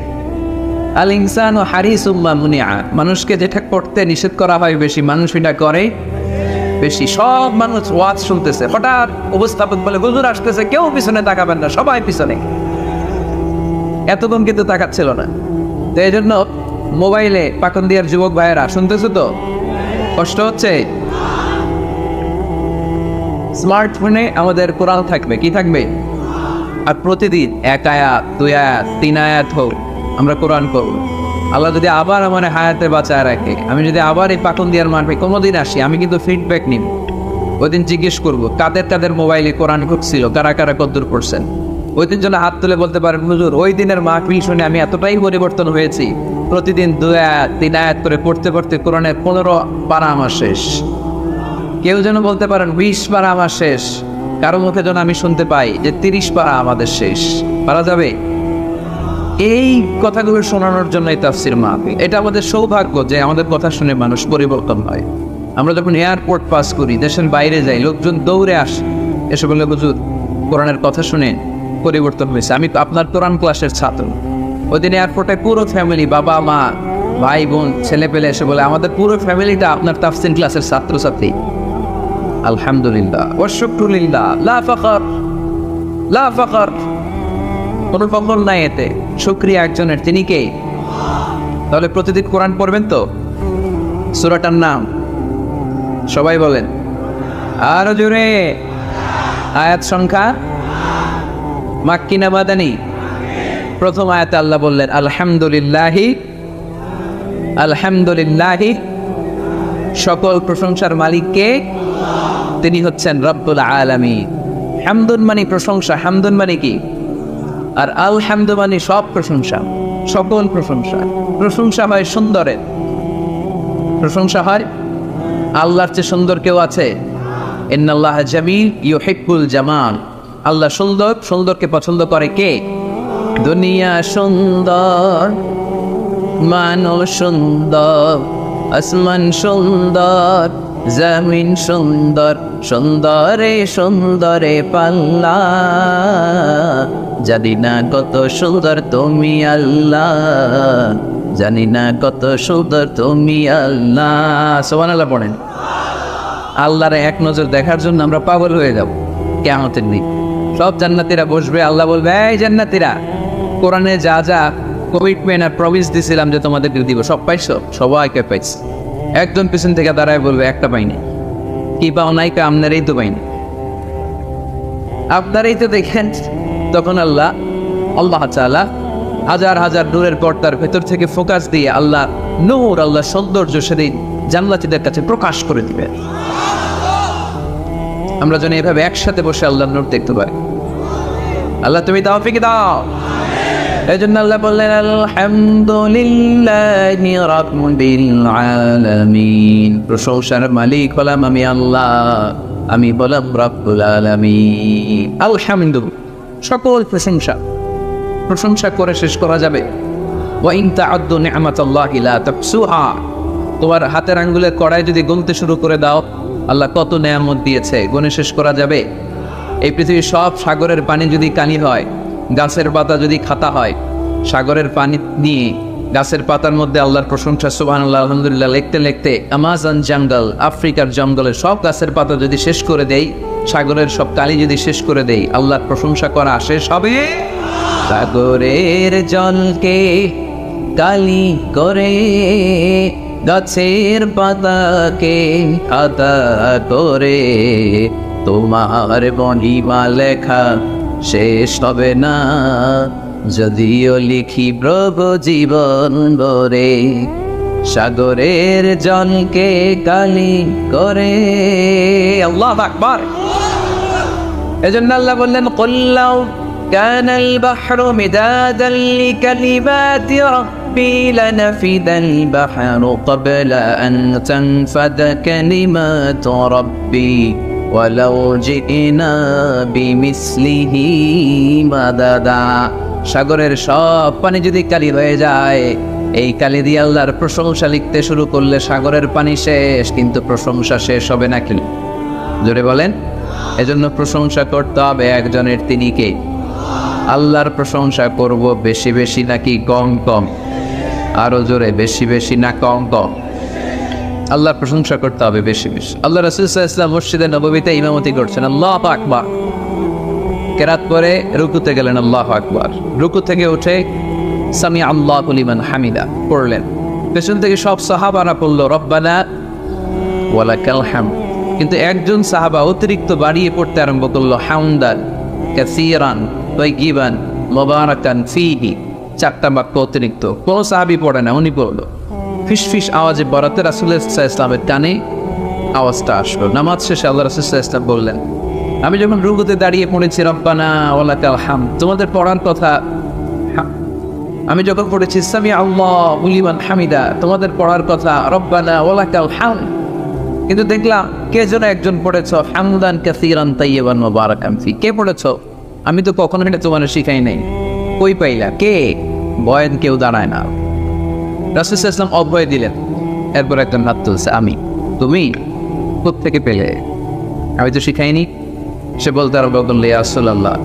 আল ইনসানু হারিসুম মা মুনিআ, মানুষকে যেটা করতে নিষেধ করা হয় বেশি, মানুষ এটা করে বেশি। সব মানুষ ওয়াজ শুনতেছে, হঠাৎ উপস্থাপক বলে হুজুর আসতেছে, কেউ পিছনে তাকাবেন না, সবাই পিছনে। এতক্ষণ কিন্তু তাকাচ্ছিল না। তো এই জন্য মোবাইলে পাকন্দিয়ার যুবক ভাইয়েরা শুনতেছো তো? কষ্ট হচ্ছে? স্মার্টফোনে আমাদের কোরআন থাকবে, কি থাকবে? আর প্রতিদিন 1 আয়াত, 2 আয়াত, 3 আয়াত হোক, আমরা কোরআন করব। আল্লাহ যদি আবার আমার হায়াতে বাঁচায় রাখে, আমি যদি আবার এই পাকন্দিয়ার মারফে কোনোদিন আসি, আমি কিন্তু ফিডব্যাক নিব। ওই দিন জিজ্ঞেস করবো কাদের কাদের মোবাইলে কোরআন ঢুকছিল, কারা কারা কদ্দুর করছেন। ওই দিন যেন হাত তুলে বলতে পারেন হুজুর ওই দিনের মাহফিল শুনে আমি এতটাই পরিবর্তন হয়েছি, প্রতিদিন 2 আয়াত 3 আয়াত করে পড়তে পড়তে কোরআনের 15 পারা আমার শেষ। কেউ যেন বলতে পারেন 20 পারা আমার শেষ। কারো মুখে যেন আমি শুনতে পাই যে 30 পারা আমাদের শেষ। পারা যাবে? এই কথাগুলো শোনানোর জন্য এই তাফসীর মাহফিল। এটা আমাদের সৌভাগ্য যে আমাদের কথা শুনে মানুষ পরিবর্তন হয়। আমরা যখন এয়ারপোর্ট পাস করি, দেশের বাইরে যাই, লোকজন দৌড়ে আসে, এসে বলে হুজুর কোরআনের কথা শুনে পরিবর্তন হয়েছে। আমি আপনার কোরআন ক্লাসের ছাত্র। ওই দিন এয়ারপোর্টে পুরো ফ্যামিলি, বাবা মা ভাই বোন ছেলে পেলে এসে বলে আমাদের পুরো ফ্যামিলিটা আপনার তাফসীর ক্লাসের ছাত্রছাত্রী। আলহামদুলিল্লাহ ওয়া শুকরুলিল্লাহ, লা ফাখর, লা ফাখর, কোনো ফখর নাই এতে। শুকরিয়া একজনের, তিনি কে? তাহলে প্রতিদিন কোরআন পড়বেন তো? সূরাটার নাম সবাই বলেন আরো জোরে। আয়াত সংখ্যা মাক্কি না মাদানী? প্রথম আয়াতে আল্লাহ বললেন আলহামদুলিল্লাহি, আলহামদুলিল্লাহি, সকল প্রশংসার মালিক কে? তিনি হচ্ছেন রব্বুল আলামিন। হামদুন মানে প্রশংসা, হামদুন মানে কি? আর আলহামদু মানে সব প্রশংসা, সকল প্রশংসা। প্রশংসা হয় সুন্দরের, প্রশংসা হয় আল্লাহর চেয়ে সুন্দর কেউ আছে? ইন্নাল্লাহ জামিল ইউহিব্বুল জামাল। আল্লাহ সুন্দর, সুন্দরকে পছন্দ করে কে? দুনিয়া সুন্দর, মানুষ সুন্দর, আসমান সুন্দর, জমিন সুন্দর, সুন্দরে সুন্দরে পাল্লা, জানি না কত সুন্দর তুমি আল্লাহ, জানি না কত সুন্দর তুমি আল্লাহ। সুবহানাল্লাহ পড়েন। আল্লাহর এক নজর দেখার জন্য আমরা পাগল হয়ে যাব কিয়ামতের দিন। সব জান্নাতীরা বসবে, আল্লাহ বলবে এই জান্নাতীরা, কোরআনে যা যা কমিটমেন্ট আর প্রমিস দিছিলাম যে তোমাদেরকে দিব, সব পাইছো? সবাইকে পাইছি। একজন পিছন থেকে দাঁড়ায় বলবে একটা পাইনি। কি পাও নাই? আপনারাই তো পাইনি, আপনারাই তো দেখেন। তখন আল্লাহ তাআলা হাজার হাজার নূরের পর্দার ভেতর থেকে ফোকাস দিয়ে আল্লাহ নূর, আল্লাহ সৌন্দর্য সেদিন জান্নাতীদের কাছে প্রকাশ করে দিবেন। আমরা যেন এভাবে একসাথে বসে আল্লাহর নূর দেখতে পারি। আল্লাহ তুমি তৌফিক দাও। এই জন্য আল্লাহ বললেন আলহামদুলিল্লাহি রাব্বিল আলামিন। প্রশংসার মালিক হলাম আমি আল্লাহ, আমি বললাম রব্বুল আলামিন। আলহামদু, সকল প্রশংসা, প্রশংসা করে শেষ করা যাবে। ওয়া ইন তা'উদ্দু নি'মাতাল্লাহি লা তুহসুহা। তোমার হাতের আঙ্গুলের কড়াই যদি গুনতে শুরু করে দাও আল্লাহ কত নেয়ামত দিয়েছে, গুনে শেষ করা যাবে? এই পৃথিবীর সব সাগরের পানি যদি কালি হয়, গাছের পাতা যদি খাতা হয়, সাগরের পানি নিয়ে গাছের পাতার মধ্যে আল্লাহর প্রশংসা সুবহানাল্লাহ আলহামদুলিল্লাহ লিখতে লিখতে আমাজন জঙ্গল, আফ্রিকার জঙ্গলের সব গাছের পাতা যদি শেষ করে দেই, সাগরের সব কালি যদি শেষ করে দেই, আল্লাহর প্রশংসা করা শেষ হবে? সাগরের জলকে কালি করে, গাছের পাতাকে খাতা করে, তোমার মহিমা লেখা শেষ হবে না, যদিও লিখি প্রভু জীবন ভরে। সাগরের জলকে কালি করে। আল্লাহু আকবার। এজন্য আল্লাহ বললেন কুল লাউ কানাল বাহরু মিদাদান লিকালিমাতি রাব্বি লানাফিদাল বাহরু ক্বাবলা আন তানফাদা কালিমাতু রাব্বি ওয়ালাউ জিনা বিমিসলিহি মাদাদা। সাগরের সব পানি যদি কালি হয়ে যায়, এই কালি দিয়ে আল্লাহর প্রশংসা লিখতে শুরু করলে সাগরের পানি শেষ, কিন্তু প্রশংসা শেষ হবে নাকি? জোরে বলেন। এজন্য প্রশংসা করতে হবে একজনের, তিনি কে? আল্লাহর প্রশংসা করব বেশি বেশি নাকি কম কম? আরো জোরে, বেশি বেশি না কম কম? আল্লাহর প্রশংসা করতে হবে বেশি বেশি। আল্লাহ রাসূল সাল্লাল্লাহু আলাইহি ওয়াসাল্লাম মসজিদে নববীতে ইমামতি করছেন, আল্লাহু আকবার। কেরাত পরে রুকুতে গেলেন, আল্লাহু আকবার। রুকু থেকে উঠে সামি আল্লাহু লিমান হামিদা পড়লেন। পেছন থেকে সব সাহাবারা পড়ল রব্বানা ওয়ালাকাল হামদ। কিন্তু একজন সাহাবা অতিরিক্ত বাড়িয়ে পড়তে আরম্ভ করলো হামদান কাসীরান তাইয়িবান মুবারাকান ফীহি। চারটা বাক্য অতিরিক্ত। কোন সাহাবী পড়ে না, উনি পড়লো। ফিসফিস আওয়াজে বরাতে রাসূলুল্লাহ সাল্লাল্লাহু আলাইহি ওয়াসাল্লামের কানে আওয়াজটা আসলো। নামাজ শেষে আল্লাহ রাসূল সাল্লাল্লাহু আলাইহি ওয়াসাল্লাম বললেন, আমি যখন রুকুতে দাঁড়িয়ে পড়েছি রব্বানা ওয়ালাকাল হামদ, তোমাদের পড়ার কথা, আমি যখন পড়েছি সামি আল্লাহু লিমান হামিদা, তোমাদের পড়ার কথা রব্বানা ওয়ালাকাল হামদ, কিন্তু দেখলাম কে যেন একজন পড়েছ হামদান কাসীরান তাইয়িবান মুবারাকান ফি। কে পড়েছ? আমি তো কখনো এটা তোমার শিখাই নাই। কই পাইলা? কে? বয়ান কেউ দাঁড়ায় না। রাসূল সাল্লাল্লাহু আলাইহি ওয়াসাল্লাম অভয় দিলেন। এরপর একজন হাত তুলছে, আমি। তুমি কোত্থেকে পেলে? আমি তো শিখাইনি। সে বলতে আরম্ভ করলে, ইয়া রাসূলুল্লাহ,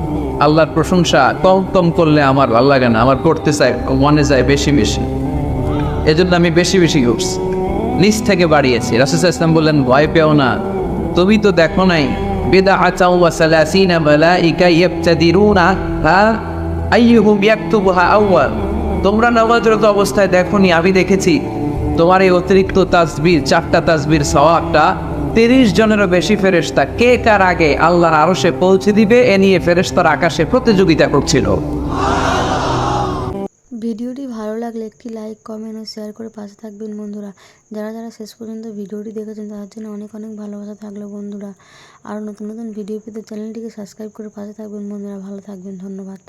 আল্লাহর প্রশংসা কম কম করলে আমার ভালো লাগে না, আমার করতে চাই, মনে যায় বেশি বেশি, এজন্য আমি বেশি বেশি করছি, নিচ থেকে বাড়িয়েছি। রাসূল সাল্লাল্লাহু আলাইহি ওয়াসাল্লাম বললেন, ভয় পেও না, তুমি তো দেখো নাই বিদআতাও ওয়া সালাসিনা মালাইকা ইয়াবতাদিরুনা আইয়ুহুম ইয়াকতুবুহা আউয়াল। তোমরা নামাজরত অবস্থায় দেখোনি, আমি দেখেছি তোমার এই অতিরিক্ত তাসবিহ, 4টা তাসবির সওয়াবটা 30 জনেরও বেশি ফেরেশতা কে কার আগে আল্লাহর আরশে পৌঁছে দিবে এ নিয়ে ফেরেশতারা আকাশে প্রতিযোগিতা করছিল। ভিডিওটি ভালো লাগলে একটি লাইক, কমেন্ট ও শেয়ার করে পাশে থাকবেন বন্ধুরা। যারা যারা শেষ পর্যন্ত ভিডিওটি দেখেছেন তাদের জন্য অনেক অনেক ভালোবাসা থাকলো বন্ধুরা। আরও নতুন নতুন ভিডিও পেতে চ্যানেলটিকে সাবস্ক্রাইব করে পাশে থাকবেন বন্ধুরা। ভালো থাকবেন, ধন্যবাদ।